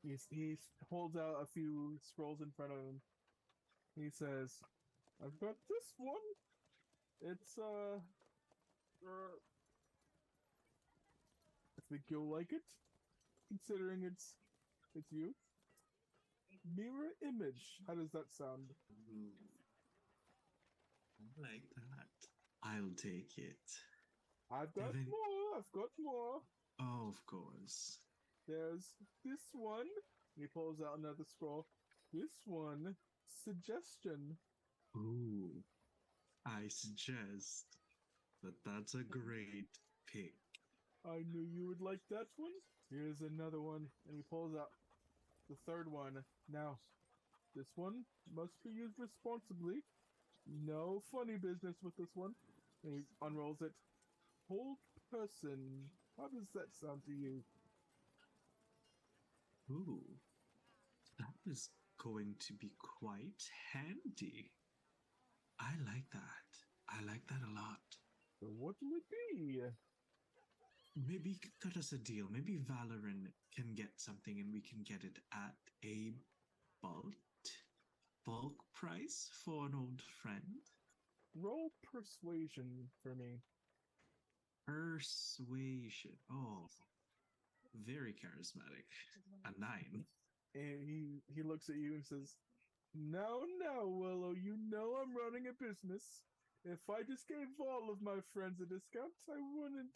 B: He holds out a few scrolls in front of him. He says, I've got this one. It's, I think you'll like it, considering it's you. Mirror image. How does that sound?
G: I like that. I'll take it.
B: I've got more.
G: Oh, of course.
B: There's this one. He pulls out another scroll. This one, suggestion.
G: Ooh, I suggest that's a great pick.
B: I knew you would like that one. Here's another one. And he pulls out the third one. Now, this one must be used responsibly. No funny business with this one. And he unrolls it. Hold person. How does that sound to you?
G: Ooh, that is going to be quite handy. I like that. I like that a lot.
B: So what will it be?
G: Maybe you can cut us a deal. Maybe Valorant can get something and we can get it at a bulk price for an old friend.
B: Roll persuasion for me.
G: Persuasion. Oh, very charismatic. A 9.
B: And he looks at you and says, Now, Willow, you know I'm running a business. If I just gave all of my friends a discount, I wouldn't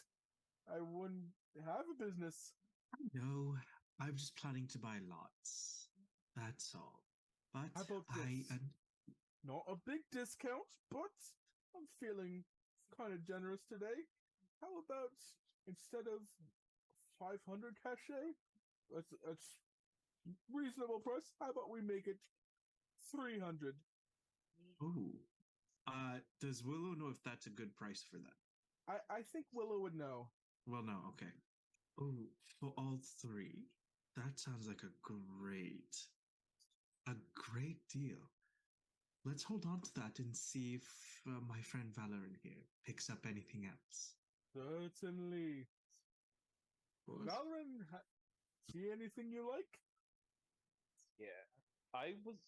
B: have a business.
G: No, I'm just planning to buy lots. That's all. But
B: How about this? Not a big discount, but I'm feeling kind of generous today. How about instead of 500 cachet, that's reasonable price. How about we make it 300?
G: Oh, does Willow know if that's a good price for that?
B: I think Willow would know.
G: Well, no, okay. Oh, for all three, that sounds like a great deal. Let's hold on to that and see if my friend Valorant here picks up anything else.
B: Certainly.
G: What?
B: Valorant, see anything you like?
C: Yeah. I was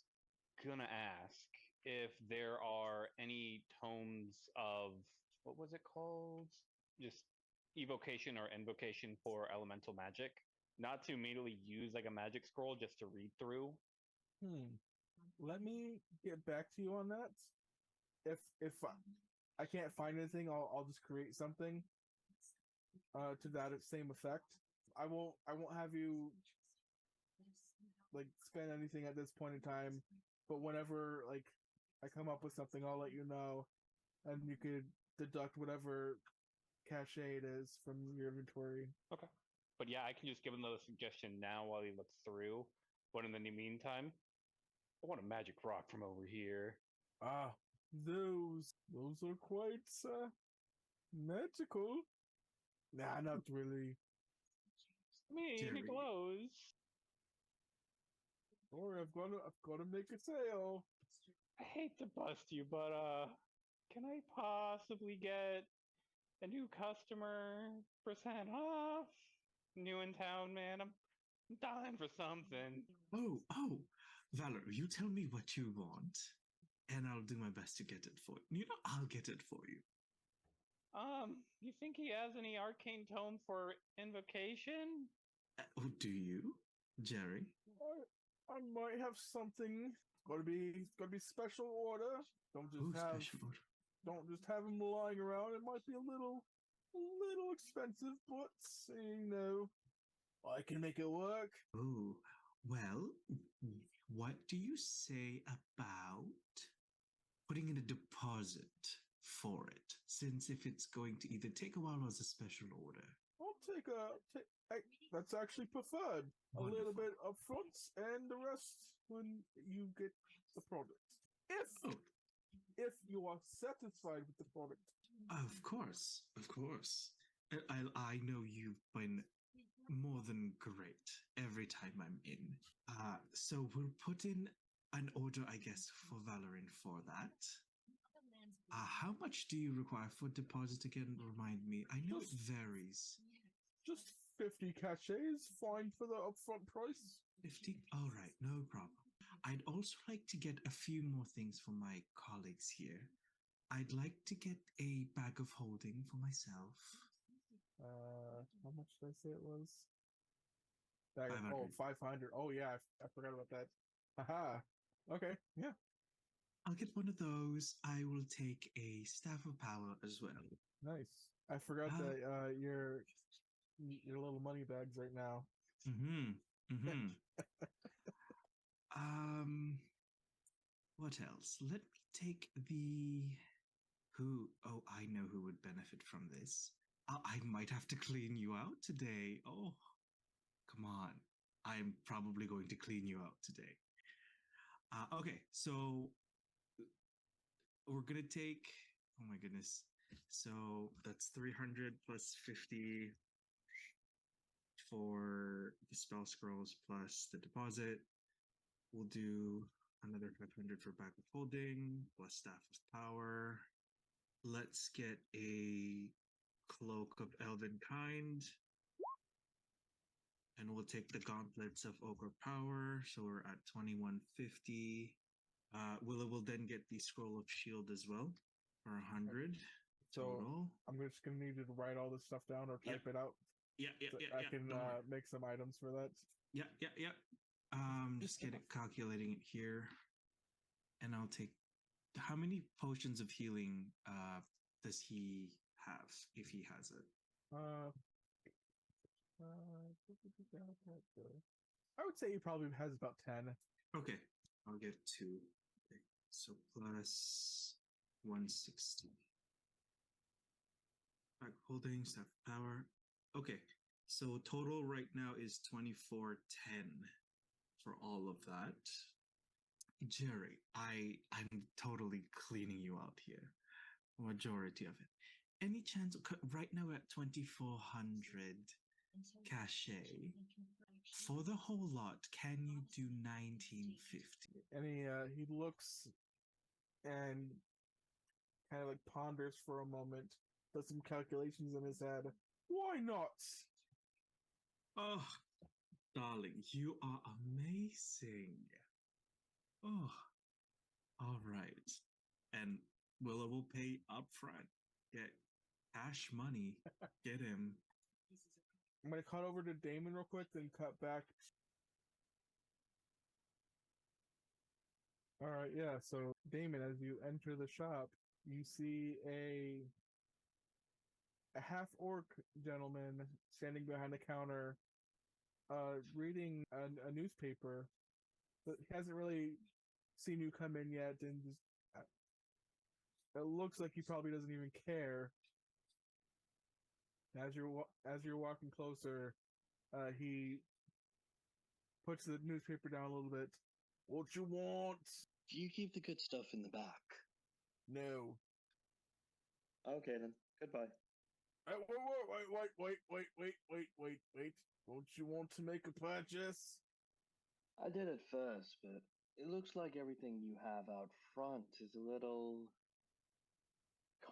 C: gonna ask if there are any tomes of what was it called? Just evocation or invocation for elemental magic. Not to immediately use like a magic scroll, just to read through.
B: Let me get back to you on that. If I can't find anything, I'll just create something to that same effect. I won't have you like spend anything at this point in time, but whenever like I come up with something, I'll let you know, and you could deduct whatever cachet it is from your inventory.
C: Okay. But yeah, I can just give him the suggestion now while he looks through. But in the meantime, I want a magic rock from over here.
B: Ah, those are quite magical. Nah, not really.
C: I mean,
G: Jerry.
C: it glows.
B: Sorry, I've got to make a sale.
C: I hate to bust you, but can I possibly get a new customer % off? New in town, man. I'm dying for something.
G: Oh, Valor, you tell me what you want, and I'll do my best to get it for you. You know, I'll get it for you.
C: You think he has any arcane tome for invocation?
G: Oh, do you, Jerry?
B: I might have something. It's gotta be special order. Don't just have them lying around. It might be a little expensive, but you know, I can make it work.
G: Oh, well, what do you say about putting in a deposit for it? Since if it's going to either take a while or as a special order.
B: I'll take that's actually preferred.
G: Wonderful.
B: A little bit up front and the rest when you get the product. If you are satisfied with the product.
G: Of course. I know you've been more than great every time I'm in. So we'll put in an order, I guess, for Valorant for that. How much do you require for deposit again? Remind me. I know it varies.
B: Just 50 cachets, fine for the upfront price.
G: 50? All right, no problem. I'd also like to get a few more things for my colleagues here. I'd like to get a bag of holding for myself.
B: How much did I say it was?
G: 500.
B: 500. Oh yeah, I forgot about that. Haha. Okay, yeah.
G: I'll get one of those. I will take a staff of power as well.
B: Nice. I forgot that your little money bags right now.
G: What else? Let me take the who. Oh, I know who would benefit from this. I might have to clean you out today. Oh, come on. I'm probably going to clean you out today. Okay, so we're gonna take. Oh my goodness. So that's 300 plus 50 for the spell scrolls plus the deposit. We'll do another 500 for bag of holding plus staff of power. Let's get a cloak of elven kind. And we'll take the gauntlets of ogre power. So we're at 2150. Willow will then get the scroll of shield as well for 100 total.
B: I'm just gonna need you to write all this stuff down or type it out.
G: Yeah.
B: I can make some items for that.
G: Yeah. Just calculating it here, and I'll take. How many potions of healing does he have, if he has it?
B: I would say he probably has about 10.
G: Okay, I'll get 2. Okay. So plus 160. Back holding, staff power. Okay, so total right now is 2410 for all of that. Jerry, I'm totally cleaning you out here. Majority of it. Any chance right now we're at 2400 cachet for the whole lot? Can you do 1950?
B: And he looks and kind of like ponders for a moment, does some calculations in his head. Why not?
G: Oh, darling, you are amazing. Oh, all right. And Willow will pay upfront. Get cash money. Get him.
B: I'm gonna cut over to Damon real quick, then cut back. All right, yeah. So Damon, as you enter the shop, you see a half orc gentleman standing behind the counter, reading a newspaper. But he hasn't really seen you come in yet, and just it looks like he probably doesn't even care. As you're walking closer, he puts the newspaper down a little bit. What you want?
D: Do you keep the good stuff in the back?
B: No.
D: Okay then. Goodbye.
B: Wait. Don't you want to make a purchase?
D: I did it first, but it looks like everything you have out front is a little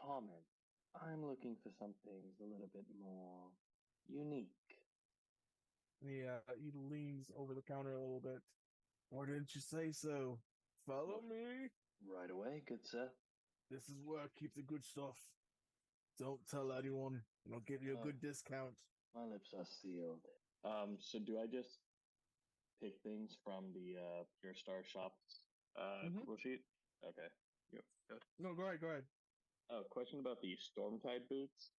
D: common. I'm looking for something a little bit more unique.
B: He leans over the counter a little bit. Why didn't you say so? Follow me.
D: Right away, good sir.
B: This is where I keep the good stuff. Don't tell anyone, and I'll give you a good discount.
D: My lips are sealed. So do I just pick things from the Pure Star shop's Google sheet? Okay. Yep. Good.
B: No, go ahead.
D: Oh, question about the Stormtide boots.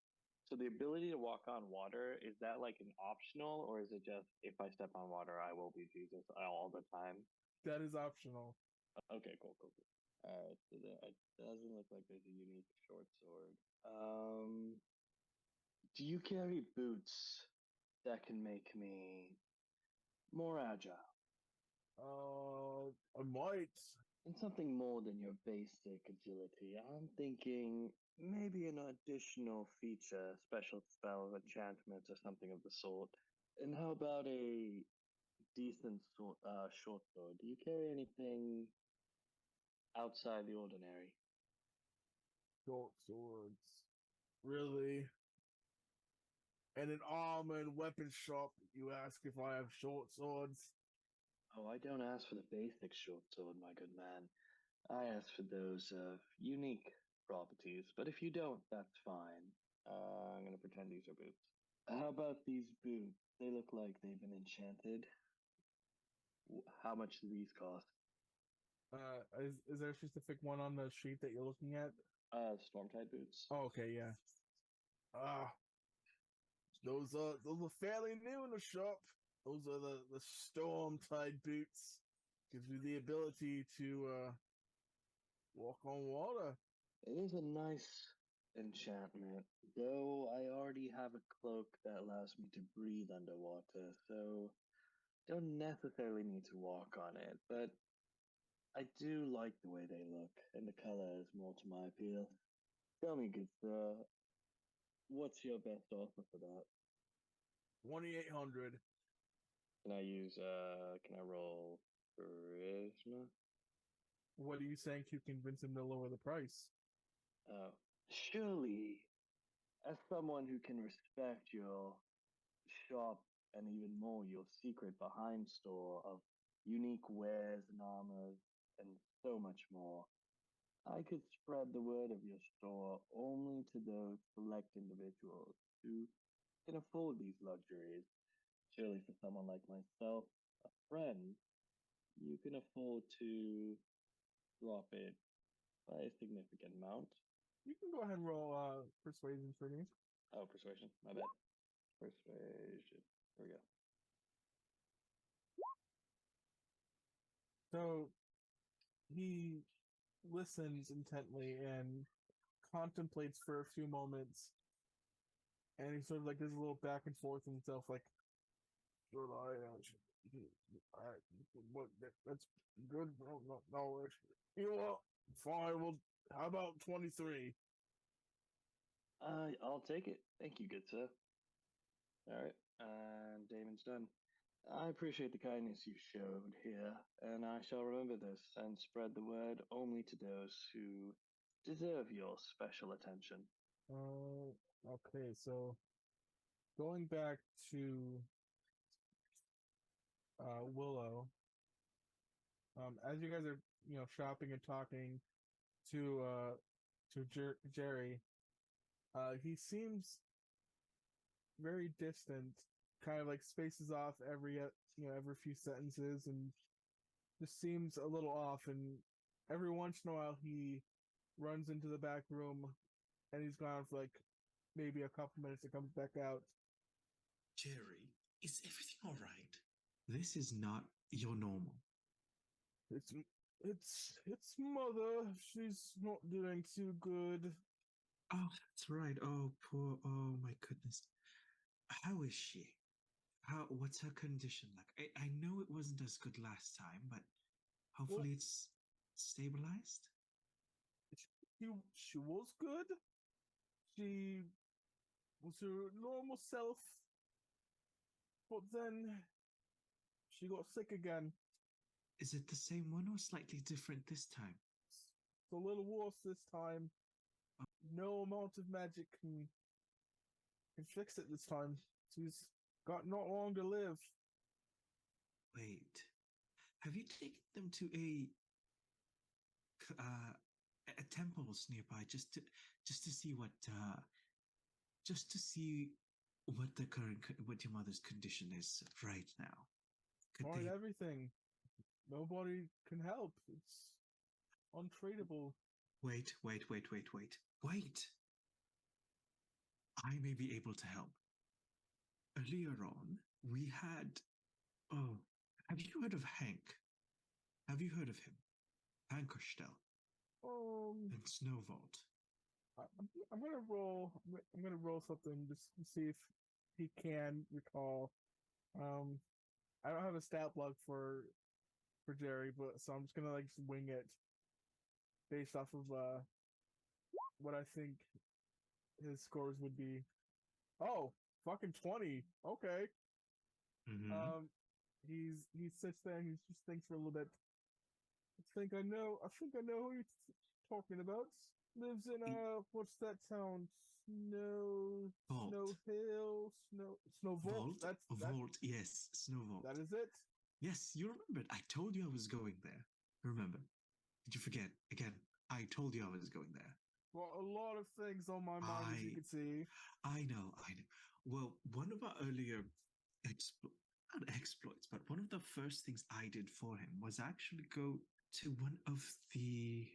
D: So the ability to walk on water, is that like an optional, or is it just if I step on water, I will be Jesus all the time?
B: That is optional.
D: Okay, cool. Alright, so it doesn't look like there's a unique short sword. Do you carry boots that can make me more agile?
B: I might.
D: And something more than your basic agility. I'm thinking maybe an additional feature, special spell, enchantments, or something of the sort. And how about a decent short sword? Do you carry anything outside the ordinary?
B: Short swords. Really? In an armor and weapon shop, you ask if I have short swords?
D: Oh, I don't ask for the basic short sword, my good man. I ask for those unique properties, but if you don't, that's fine. I'm gonna pretend these are boots. How about these boots? They look like they've been enchanted. How much do these cost?
B: Is there a specific one on the sheet that you're looking at?
D: Stormtide boots.
B: Oh, okay, yeah. Those are fairly new in the shop. Those are the Stormtide boots. Gives you the ability to walk on water.
D: It is a nice enchantment, though I already have a cloak that allows me to breathe underwater, so don't necessarily need to walk on it, but I do like the way they look, and the color is more to my appeal. Tell me, good sir, what's your best offer for that?
B: 2,800.
D: Can I roll charisma?
B: What are you saying to convince him to lower the price?
D: Surely, as someone who can respect your shop and even more your secret behind store of unique wares and armors and so much more, I could spread the word of your store only to those select individuals who can afford these luxuries. Surely for someone like myself, a friend, you can afford to drop it by a significant amount.
B: You can go ahead and roll persuasion for me.
D: Oh, persuasion. My bad. Persuasion. Here we go.
B: So he listens intently and contemplates for a few moments, and he sort of like does a little back and forth in himself, like, should I? What? That's good. No, no, no. You know, fine. Well, how about 23?
D: I'll take it. Thank you, good sir. All right, and Damon's done. I appreciate the kindness you showed here, and I shall remember this and spread the word only to those who deserve your special attention.
B: Okay. So going back to Willow, as you guys are shopping and talking to Jerry, he seems very distant, kind of like spaces off every few sentences, and just seems a little off. And every once in a while, he runs into the back room, and he's gone for like maybe a couple minutes and comes back out.
G: Jerry, is everything all right? This is not your normal.
B: It's mother. She's not doing too good.
G: Oh, that's right. Oh, poor. Oh, my goodness. How is she? What's her condition like? I know it wasn't as good last time, but hopefully it's stabilized.
B: She was good. She was her normal self, but then she got sick again.
G: Is it the same one or slightly different this time?
B: It's a little worse this time. No amount of magic can fix it this time. She's got not long to live.
G: Wait, have you taken them to a temples nearby just to see what what your mother's condition is right now?
B: Tried everything. Nobody can help. It's untradeable.
G: Wait. I may be able to help. Earlier on, we had. Oh, have you heard of Hank? Have you heard of him? Hank Costello. And Snowvault.
B: I'm gonna roll. I'm gonna roll something just to see if he can recall. I don't have a stat block for Jerry, but so I'm just gonna like just wing it based off of what I think his scores would be. Oh, fucking 20. Okay.
G: Mm-hmm.
B: He sits there and he just thinks for a little bit. I think I know who you're talking about. Lives in what's that town? Snow Hill, Snow Vault. That's
G: Vault. Yes, Snow Vault.
B: That is it.
G: Yes, you remembered. I told you I was going there. Remember? Did you forget? Again, I told you I was going there.
B: Well, a lot of things on my mind, as you can see.
G: I know. Well, one of our earlier not exploits, but one of the first things I did for him was actually go to one of the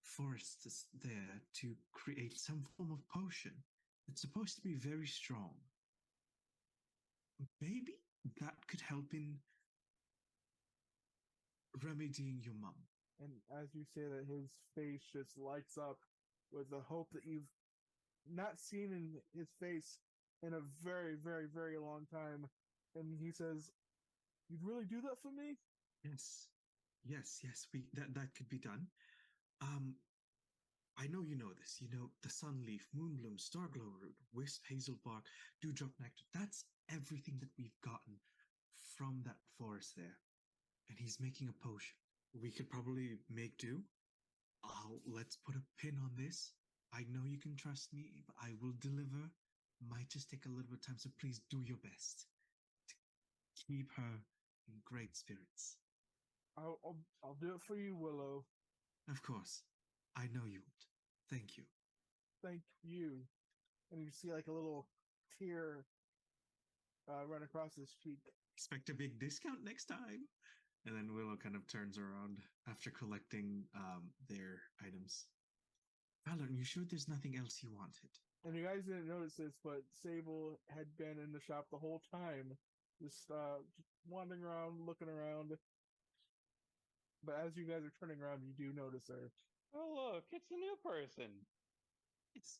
G: forests there to create some form of potion. It's supposed to be very strong. Maybe that could help in remedying your mum.
B: And as you say that, his face just lights up with the hope that you've not seen in his face in a very, very, very long time. And he says, "You'd really do that for me?"
G: Yes. That could be done. I know you know this. You know the sunleaf, moonbloom, starglow root, wisp, hazel bark, dewdrop nectar. That's everything that we've gotten from that forest there. And he's making a potion. We could probably make do. Let's put a pin on this. I know you can trust me, but I will deliver. Might just take a little bit of time, so please do your best to keep her in great spirits.
B: I'll do it for you, Willow.
G: Of course. I know you would. Thank you.
B: Thank you. And you see like a little tear run across his cheek.
G: Expect a big discount next time. And then Willow kind of turns around after collecting their items. Valor, you sure there's nothing else you wanted?
B: And you guys didn't notice this, but Sable had been in the shop the whole time, just wandering around, looking around. but as you guys are turning around, you do notice her.
C: Oh, look, it's a new person.
G: It's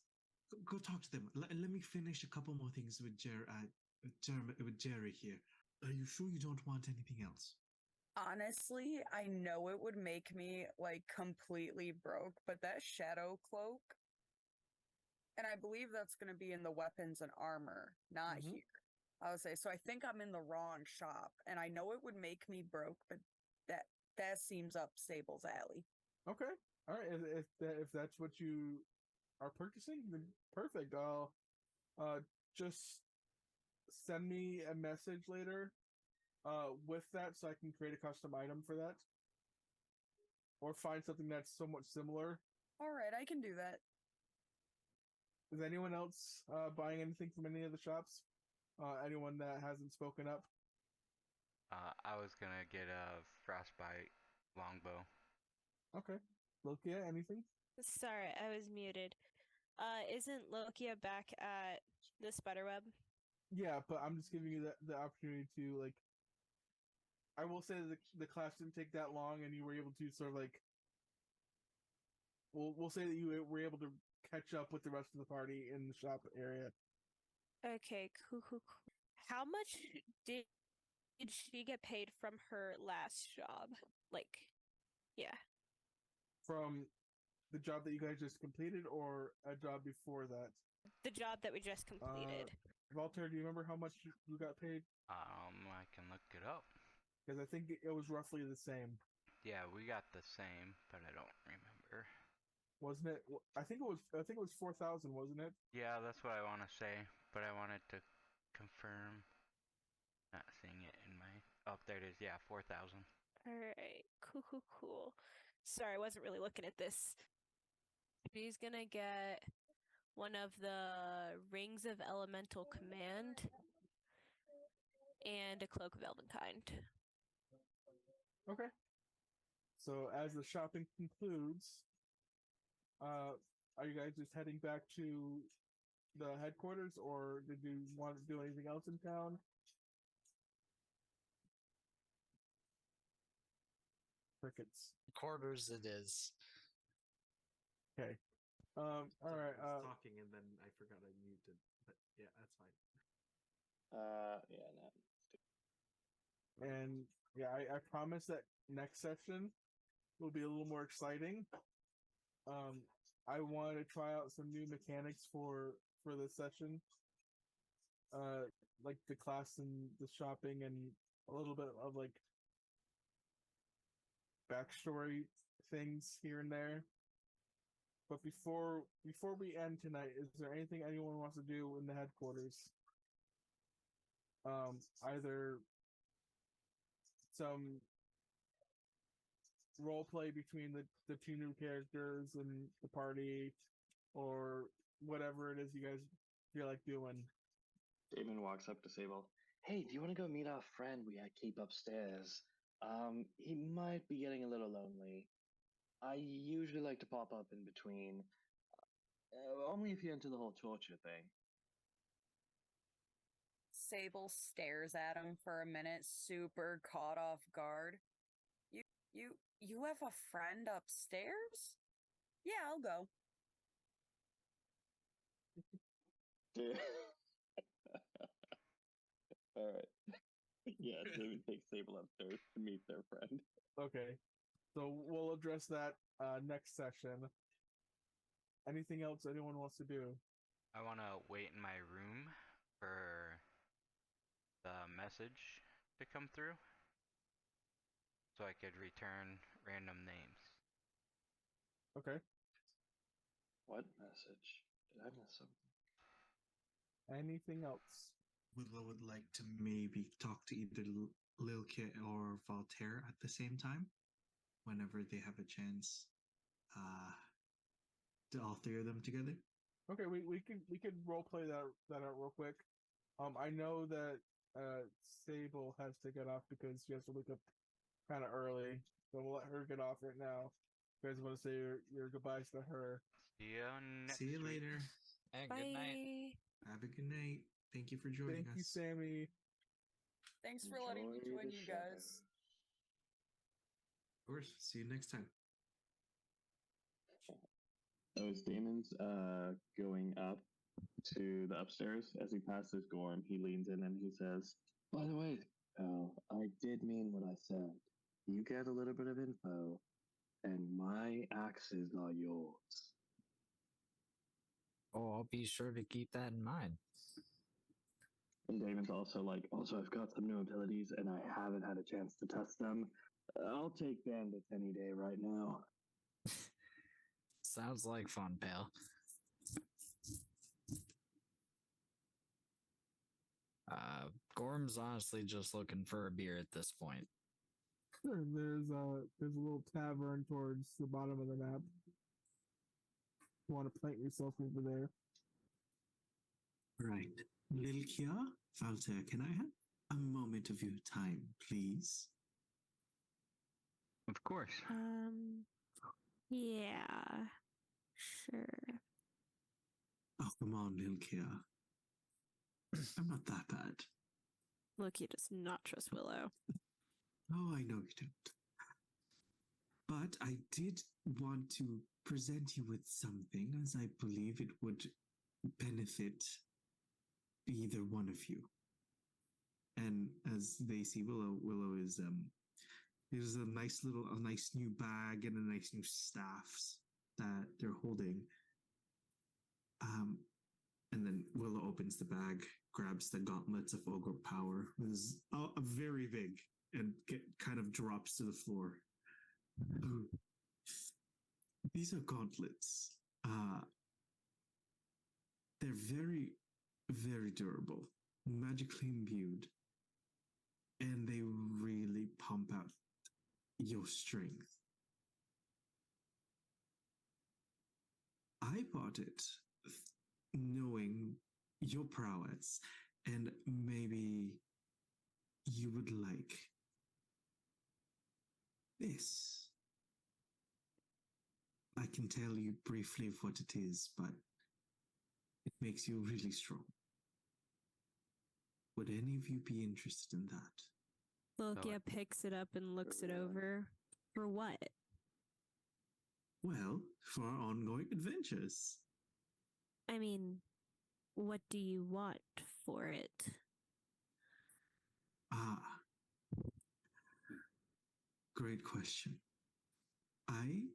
G: go talk to them. Let me finish a couple more things with with Jerry here. Are you sure you don't want anything else?
H: Honestly, I know it would make me like completely broke, but that shadow cloak, and I believe that's going to be in the weapons and armor, not
B: Mhm.
H: here. I would say so. I think I'm in the wrong shop, and I know it would make me broke, but that seems up Sable's alley.
B: Okay. All right. If that's what you are purchasing, then perfect. I'll just send me a message later with that so I can create a custom item for that. Or find something that's somewhat similar.
H: All right, I can do that.
B: Is anyone else buying anything from any of the shops? Anyone that hasn't spoken up?
K: I was gonna get a frostbite longbow.
B: Okay. Lokia, anything?
F: Sorry, I was muted. Isn't Lokia back at the spiderweb?
B: Yeah, but I'm just giving you the opportunity to like. I will say that the class didn't take that long, and you were able to sort of like. We'll say that you were able to catch up with the rest of the party in the shop area.
F: Okay, cool. How much did she get paid from her last job? Like, yeah.
B: From the job that you guys just completed, or a job before that?
F: The job that we just completed.
B: Walter, do you remember how much you got paid?
K: I can look it up.
B: Because I think it was roughly the same.
K: Yeah, we got the same, but I don't remember.
B: Wasn't it? I think it was 4,000, wasn't it?
K: Yeah, that's what I want to say, but I wanted to confirm. Not seeing it in my. Oh, there it is. Yeah, 4,000.
F: All right, cool. Sorry, I wasn't really looking at this. She's gonna get one of the Rings of Elemental Command and a Cloak of Elvenkind.
B: Okay. So as the shopping concludes, are you guys just heading back to the headquarters, or did you want to do anything else in town? Crickets.
I: Quarters it is.
B: Okay. All right.
G: I was talking and then I forgot I muted, but yeah, that's fine.
D: Yeah, no.
B: And yeah, I promise that next session will be a little more exciting. I want to try out some new mechanics for this session. Like the class and the shopping and a little bit of like backstory things here and there. But before we end tonight, is there anything anyone wants to do in the headquarters? Either some role play between the two new characters and the party, or whatever it is you guys feel like doing.
D: Damon walks up to Sable. Hey, do you want to go meet our friend we keep upstairs? He might be getting a little lonely. I usually like to pop up in between. Only if you're into the whole torture thing.
H: Sable stares at him for a minute, super caught off guard. You have a friend upstairs? Yeah, I'll go.
D: All right. Yeah, David takes Sable upstairs to meet their friend.
B: Okay, so we'll address that next session. Anything else anyone wants to do?
K: I want to wait in my room for the message to come through so I could return random names.
B: Okay.
D: What message? Did I miss something?
B: Anything else?
G: Willow would like to maybe talk to either Lilke or Voltaire at the same time, whenever they have a chance. To all three of them together.
B: Okay, we could role play that out real quick. I know that Sable has to get off because she has to wake up kind of early, so we'll let her get off right now. You guys want to say your goodbyes to her?
K: See you next
G: See you
K: week.
G: later.
I: Hey,
F: Bye.
I: good night.
G: Have a good night. Thank you for joining
B: Thank
G: us.
B: you, Sammy.
H: Thanks for letting me
D: Enjoy
H: join
D: the
H: you
D: shadows.
H: guys.
G: course. See you next time.
D: As Damon's going up to the upstairs, as he passes Gorm, he leans in and he says, "By the way, I did mean what I said. You get a little bit of info, and my axes are yours."
I: Oh, I'll be sure to keep that in mind.
D: And Damon's also like, "Also, I've got some new abilities, and I haven't had a chance to test them. I'll take bandits any day right now."
I: Sounds like fun, pal. Gorm's honestly just looking for a beer at this point.
B: Sure, there's a little tavern towards the bottom of the map. You want to plant yourself over there?
G: Right. Lilkia, Valter, can I have a moment of your time, please?
E: Of course.
F: Yeah, sure.
G: Oh, come on, Lilkia. I'm not that bad.
F: Look, you does not trust Willow.
G: Oh, I know you don't. But I did want to present you with something, as I believe it would benefit either one of you. And as they see Willow, Willow is there's a nice new bag and a nice new staffs that they're holding. And then Willow opens the bag, grabs the gauntlets of ogre power, is very big, and kind of drops to the floor. These are gauntlets. They're very, very durable, magically imbued, and they really pump out your strength. I bought it knowing your prowess, and maybe you would like this. I can tell you briefly of what it is, but it makes you really strong. Would any of you be interested in that?
F: Lokia picks it up and looks it over. For what?
G: Well, for our ongoing adventures.
F: I mean, what do you want for it?
G: Great question. I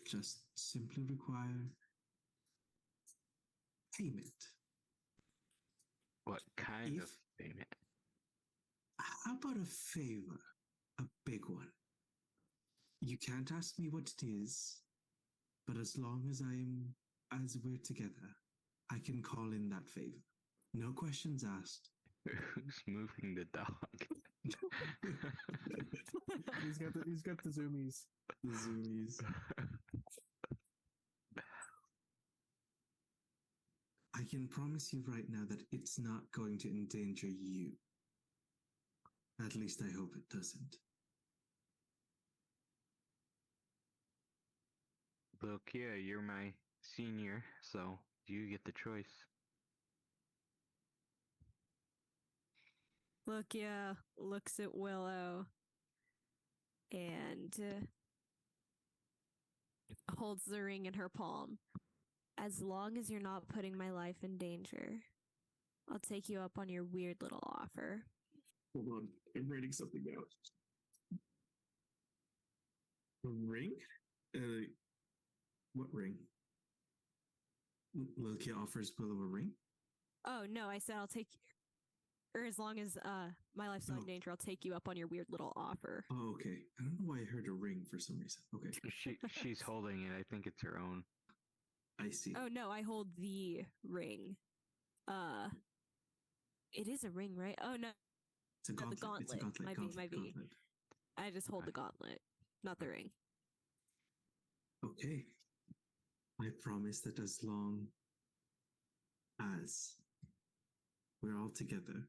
G: just simply require payment.
E: What kind of payment?
G: How about a favor? A big one. You can't ask me what it is, but as long as we're together, I can call in that favor. No questions asked.
E: Who's moving the dog?
B: He's got the zoomies.
G: The zoomies. I can promise you right now that it's not going to endanger you. At least I hope it doesn't.
E: Look, yeah, you're my senior, so you get the choice.
F: Lokia looks at Willow and holds the ring in her palm. As long as you're not putting my life in danger, I'll take you up on your weird little offer.
G: Hold on, I'm writing something out. A ring? What ring? Lilkia offers Willow a ring?
F: Oh, no, I said I'll take you. Or as long as my life's not in danger, I'll take you up on your weird little offer.
G: Oh, okay. I don't know why I heard a ring for some reason. Okay.
E: She's holding it. I think it's her own.
G: I see.
F: Oh, no, I hold the ring. It is a ring, right? Oh, no.
G: It's a gauntlet.
F: The gauntlet.
G: It's a gauntlet.
F: Gauntlet. I just hold the gauntlet, not the ring.
G: Okay. I promise that as long as we're all together,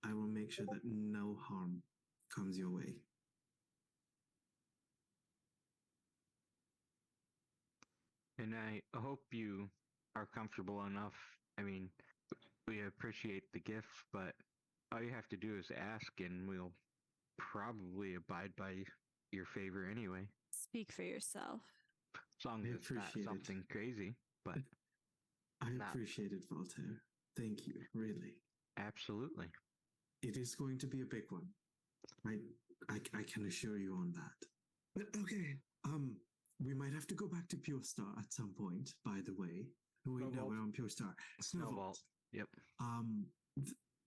G: I will make sure that no harm comes your way.
E: And I hope you are comfortable enough. I mean, we appreciate the gift, but all you have to do is ask and we'll probably abide by your favor anyway.
F: Speak for yourself.
E: As long
G: I
E: as it's not
G: appreciate it.
E: something crazy, but
G: I
E: not-
G: appreciate it, Voltaire. Thank you, really.
E: absolutely.
G: It is going to be a big one. I can assure you on that. But okay, we might have to go back to Pure Star at some point, by the way. Wait, no, we're on Pure Star. Snow Vault.
E: Yep.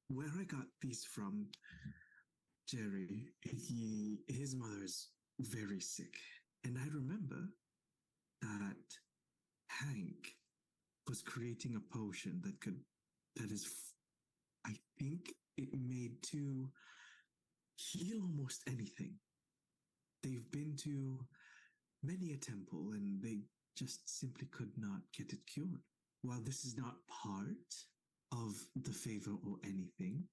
G: Where I got these from, Jerry, his mother is very sick. And I remember that Hank was creating a potion I think it made to heal almost anything. They've been to many a temple and they just simply could not get it cured. While this is not part of the favor or anything,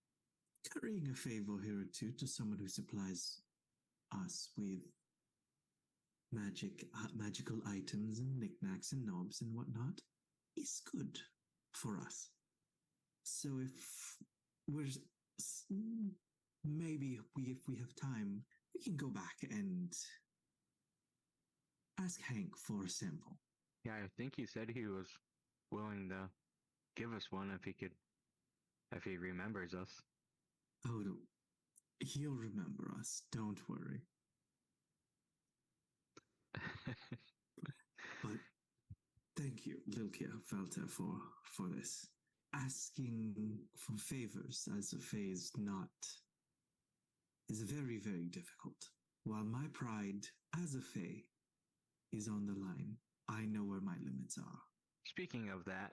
G: carrying a favor here or two to someone who supplies us with magical items and knickknacks and knobs and whatnot is good for us. So if we have time, we can go back and ask Hank for a sample.
E: Yeah, I think he said he was willing to give us one if he remembers us.
G: Oh, no. He'll remember us. Don't worry. But thank you, Lilkia Felter, for this. Asking for favors as a Fae is very, very difficult. While my pride as a Fae is on the line, I know where my limits are.
E: Speaking of that,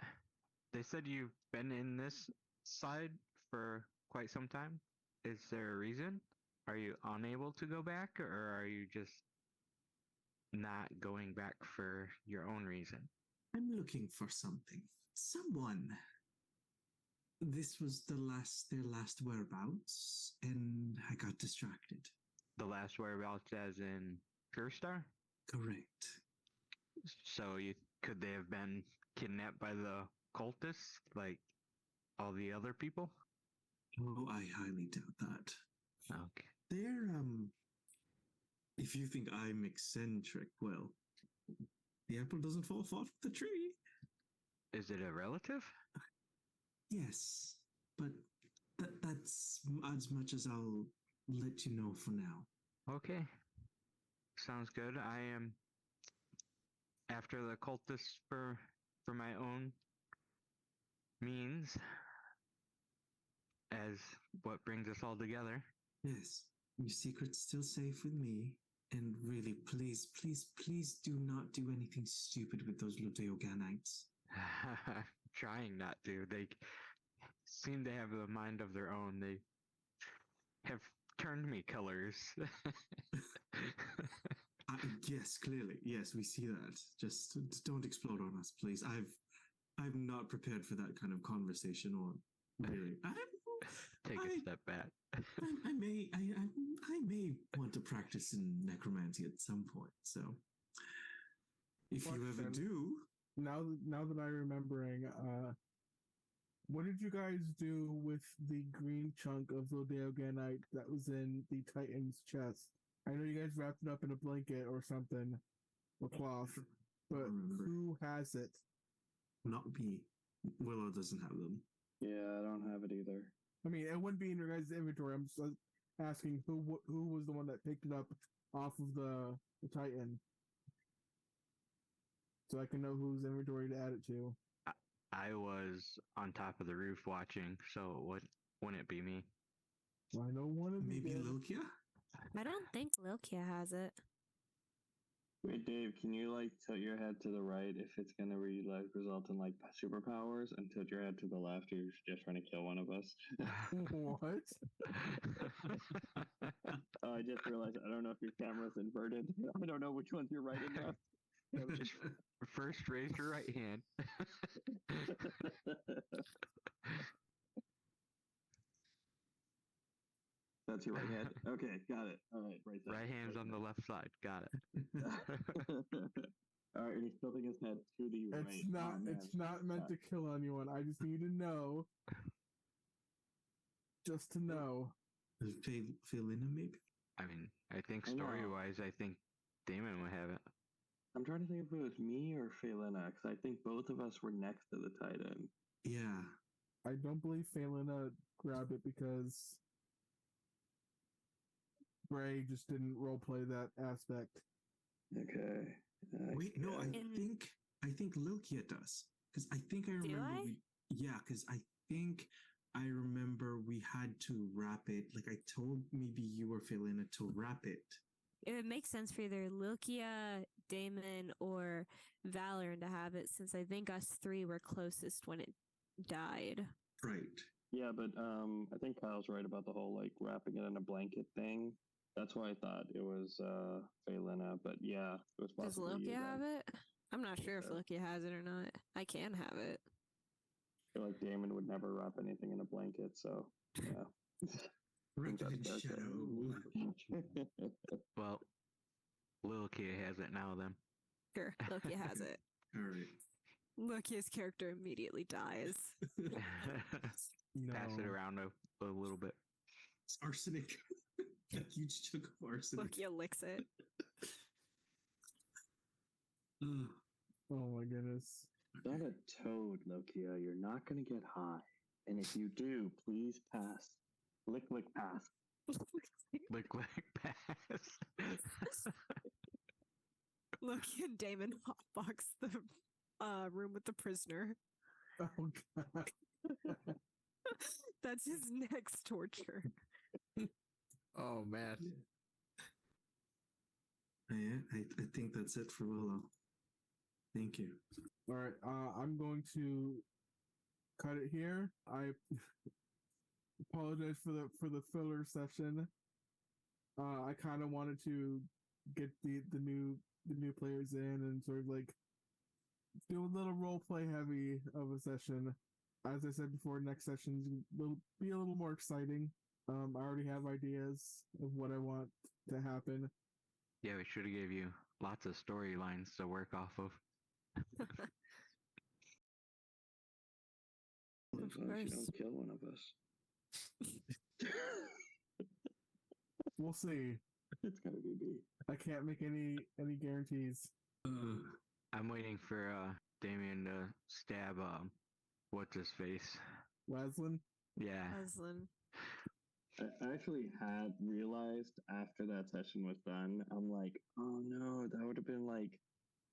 E: they said you've been in this side for quite some time. Is there a reason? Are you unable to go back, or are you just not going back for your own reason?
G: I'm looking for something. Someone. This was their last whereabouts, and I got distracted.
E: The last whereabouts as in Cursed Star?
G: Correct.
E: So could they have been kidnapped by the cultists, like all the other people?
G: Oh, I highly doubt that.
E: Okay.
G: They're, if you think I'm eccentric, well, the apple doesn't fall far from the tree.
E: Is it a relative?
G: Yes, but that's as much as I'll let you know for now.
E: Okay. Sounds good. I am after the cultists for my own means, as what brings us all together.
G: Yes, your secret's still safe with me. And really, please, please, please do not do anything stupid with those Ludeoganites.
E: Trying not to. They seem to have a mind of their own. They have turned me colors.
G: Yes, clearly. Yes, we see that. Just don't explode on us, please. I'm not prepared for that kind of conversation. Or really,
E: take a step back.
G: I may want to practice in necromancy at some point. So, if you ever do,
B: now that I'm remembering, what did you guys do with the green chunk of Lodeoganite that was in the Titan's chest? I know you guys wrapped it up in a blanket or something, or cloth, but who has it?
G: Not me. Willow doesn't have them.
D: Yeah, I don't have it either.
B: I mean, it wouldn't be in your guys' inventory. I'm just asking who was the one that picked it up off of the Titan, so I can know whose inventory to add it to.
E: I was on top of the roof watching, so wouldn't it be me?
B: I know one of
G: maybe Lilkia.
F: I don't think Lilkia has it.
D: Wait, Dave, can you tilt your head to the right if it's gonna result in superpowers, and tilt your head to the left if you're just trying to kill one of us?
B: What?
D: Oh, I just realized I don't know if your camera's inverted. I don't know which one's your right and left.
E: Just first raise your right hand.
D: That's your right hand. Okay, got it. All right, right there.
E: Right hand's on the left side. Got it.
D: All right, he's tilting his head to the right.
B: It's not meant to kill anyone. I just need to know. Just to know.
G: Felina, maybe?
E: I mean, I think
D: I know.
E: story-wise, I think Damon would have it.
D: I'm trying to think if it was me or Phelan, because I think both of us were next to the tight end.
G: Yeah.
B: I don't believe Phelan grabbed it because Bray just didn't roleplay that aspect.
D: Okay.
G: Wait, no, I
F: In-
G: think Lokia does. Because I think I
F: Do
G: remember
F: I?
G: yeah, because I think I remember we had to wrap it. Like I told maybe you or Felina to wrap it.
F: It would make sense for either Lukia, Damon, or Valorant to have it, since I think us three were closest when it died.
G: Right.
D: Yeah, but I think Kyle's right about the whole like wrapping it in a blanket thing. That's why I thought it was Phelina, but yeah, it was
F: Does
D: possibly you
F: Lukia
D: then.
F: have it? I'm not sure if
D: Yeah.
F: Lukia has it or not. I can have it.
D: I feel like Damon would never wrap anything in a blanket, so yeah.
G: Wrapped it in
D: That's
G: shadow.
E: Well, Lil Kia has it now then.
F: Sure, Lukia has it.
G: All right.
F: Lukia's character immediately dies.
B: No.
E: Pass it around a little bit.
G: It's arsenic. A huge chunk of arsenic.
F: Lukia licks it.
G: Ugh.
B: Oh my goodness.
D: Not a toad, Lokia. You're not going to get high. And if you do, please pass. Lick, pass.
E: Lick, pass.
F: Lukia and Damon hotbox the room with the prisoner.
B: Oh god.
F: That's his next torture.
I: Oh man.
G: Yeah, I think that's it for Willow. Thank you.
B: All right. I'm going to cut it here. I apologize for the filler session. I kind of wanted to get the new players in and sort of like do a little role play heavy of a session. As I said before, next sessions will be a little more exciting. I already have ideas of what I want to happen.
E: Yeah, we should have gave you lots of storylines to work off of.
D: As long as you don't kill one of us.
B: We'll see.
D: It's gonna be me.
B: I can't make any guarantees.
E: I'm waiting for Damien to stab what's his face.
B: Laslin?
E: Yeah.
F: Aslan.
D: I actually had realized after that session was done, I'm like, oh no, that would have been like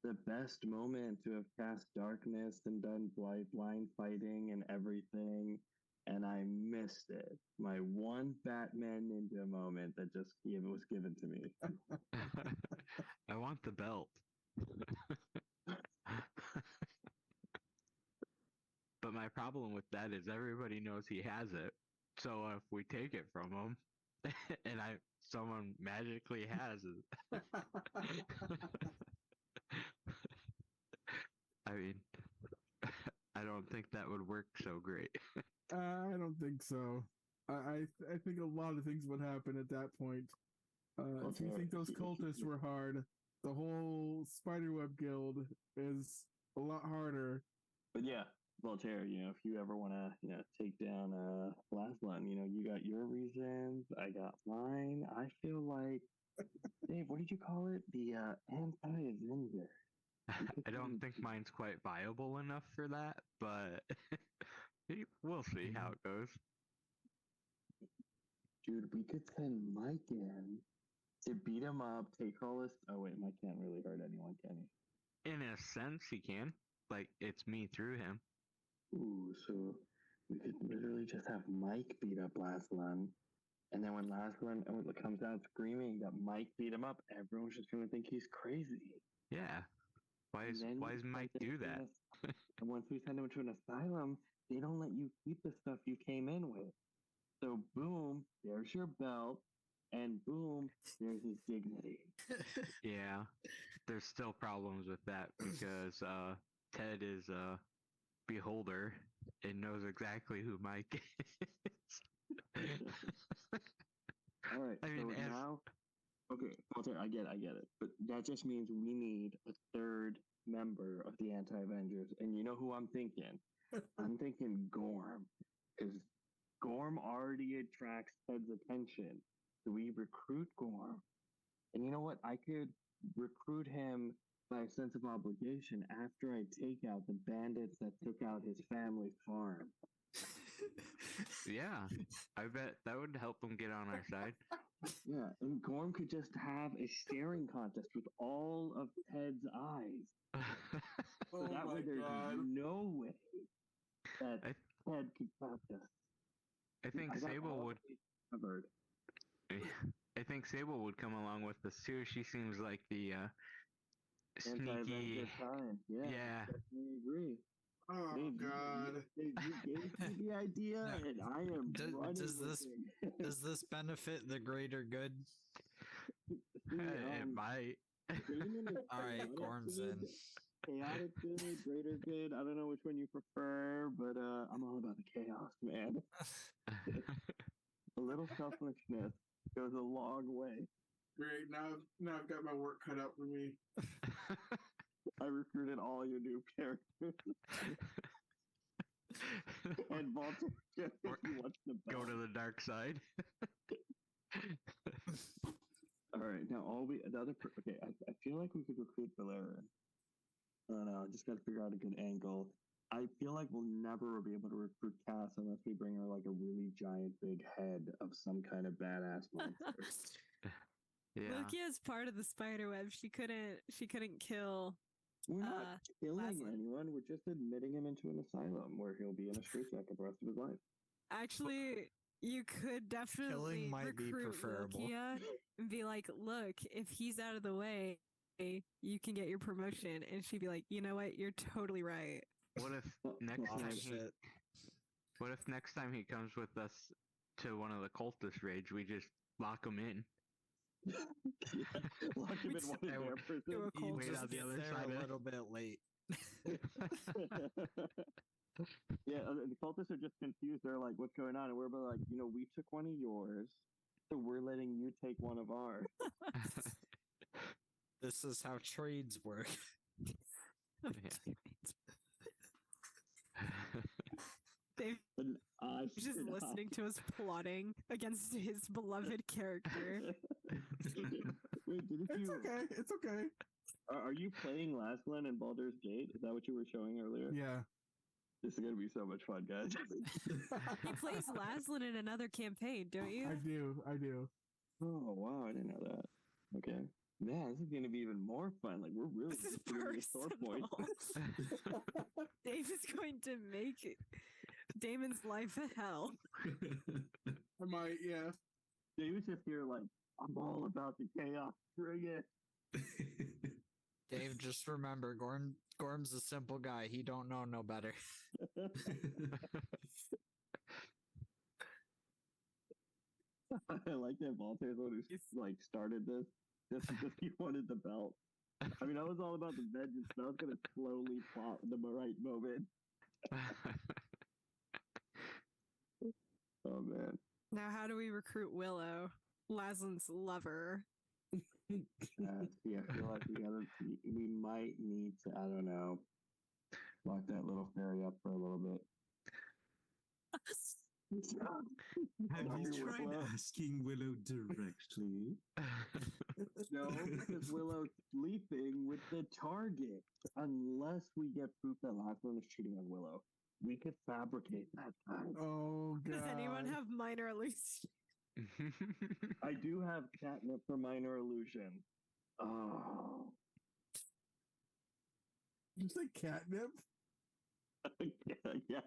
D: the best moment to have cast darkness and done blind fighting and everything. And I missed it. My one Batman Ninja moment that just was given to me.
E: I want the belt. But my problem with that is everybody knows he has it. So if we take it from him, and someone magically has it, I mean, I don't think that would work so great.
B: I don't think so. I think a lot of things would happen at that point. If you think those cultists were hard, the whole Spiderweb Guild is a lot harder.
D: But yeah, Voltaire, if you ever want to, take down Laslan, you got your reasons, I got mine. I feel like, Dave, what did you call it? The anti-Avenger.
E: I don't think mine's quite viable enough for that, but we'll see how it goes.
D: Dude, we could send Mike in to beat him up, take all this. Oh, wait, Mike can't really hurt anyone, can he?
E: In a sense, he can. Like, it's me through him.
D: Ooh, so we could literally just have Mike beat up Laslan. And then when Laslan comes out screaming that Mike beat him up, everyone's just going to think he's crazy.
E: Yeah. Why does Mike do that?
D: And once we send him to an asylum, they don't let you keep the stuff you came in with. So boom, there's your belt, and boom, there's his dignity.
E: Yeah. There's still problems with that because Ted is a beholder and knows exactly who Mike is.
D: All right,
E: I mean,
D: now, okay, Walter, I get it, but that just means we need a third member of the Anti-Avengers, and you know who I'm thinking? I'm thinking Gorm, because Gorm already attracts Ted's attention. Do we recruit Gorm? And you know what? I could recruit him by a sense of obligation after I take out the bandits that took out his family farm.
E: Yeah, I bet that would help him get on our side.
D: Yeah, and Gorm could just have a staring contest with all of Ted's eyes. So
B: Oh
D: that
B: my
D: way there's
B: god.
D: no way that
E: I-
D: Ted could catch us.
E: I think
D: I got
E: Sable
D: all
E: would.
D: of these covered.
E: I think Sable would come along with us too. She seems like the sneaky.
D: Anti-adventure time. Yeah,
E: Yeah.
D: definitely agree.
B: Oh
D: Dave,
B: god.
D: Dave, you gave me the idea,
I: No.
D: and I am running
I: Does
D: with
I: this
D: it.
I: does this benefit the greater good?
D: See,
E: It might.
D: Damon is
I: All right,
D: chaotic
I: Gorm's
D: good,
I: in.
D: chaotic good, greater good. I don't know which one you prefer, but I'm all about the chaos, man. A little selfishness goes a long way.
B: Great. Now I've got my work cut out for me.
D: I recruited all your new characters. And Walter just wants the belt.
E: Go to the dark side.
D: All right, now okay, I feel like we could recruit Valerian. I don't know, I just gotta figure out a good angle. I feel like we'll never be able to recruit Cass unless we bring her like a really giant big head of some kind of badass monster.
E: Yeah.
F: Loki is part of the spider web. She couldn't kill.
D: We're not killing
F: Laslin.
D: anyone, we're just admitting him into an asylum where he'll be in a straitjacket the rest of his life.
F: Actually, you could definitely
I: Killing might be
F: recruit
I: preferable.
F: Lokia and be like, "Look, if he's out of the way, you can get your promotion." And she'd be like, "You know what? You're totally right."
E: What if next
I: Oh,
E: time
I: shit.
E: What if next time he comes with us to one of the cultist raids, we just lock him in?
D: Lock him in one of their
F: Do
D: prisons.
F: a
I: You
F: cold
E: Wait
I: just
E: on the
I: get
E: other
I: there
E: side
I: a
E: of it.
I: little bit late.
D: Yeah, the cultists are just confused. They're like, "What's going on?" And we're like, "We took one of yours, so we're letting you take one of ours."
I: This is how trades work.
F: Dave's
D: And I
F: just
D: stood
F: listening to us plotting against his beloved character.
D: Wait, didn't
B: It's
D: you?
B: okay. It's okay.
D: Are you playing Laslin in Baldur's Gate? Is that what you were showing earlier?
B: Yeah.
D: This is gonna be so much fun, guys.
F: He plays Laslin in another campaign, don't you?
B: I do.
D: Oh wow, I didn't know that. Okay. Man, this is gonna be even more fun. Like we're really
F: This is
D: getting the sore points.
F: personal. Dave is going to make Damon's life a hell.
B: I might, yeah.
D: David's just here like, I'm all about the chaos. Bring it.
I: Dave, just remember, Gorm's a simple guy. He don't know no better.
D: I like that Walter's the one who like started this just because he wanted the belt. I mean, I was all about the vengeance, but I was gonna slowly plot the right moment. Oh man.
F: Now, how do we recruit Willow, Laslin's lover?
D: See, I feel like we might need to, I don't know, lock that little fairy up for a little bit.
G: Have you tried asking Willow directly?
D: No, because Willow's sleeping with the target. Unless we get proof that Lachlan is cheating on Willow, we could fabricate that time.
B: Oh god.
F: Does anyone have minor illusion?
D: I do have catnip for minor illusion. Oh.
B: Did you say catnip?
D: Yeah.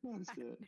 D: Oh, shit.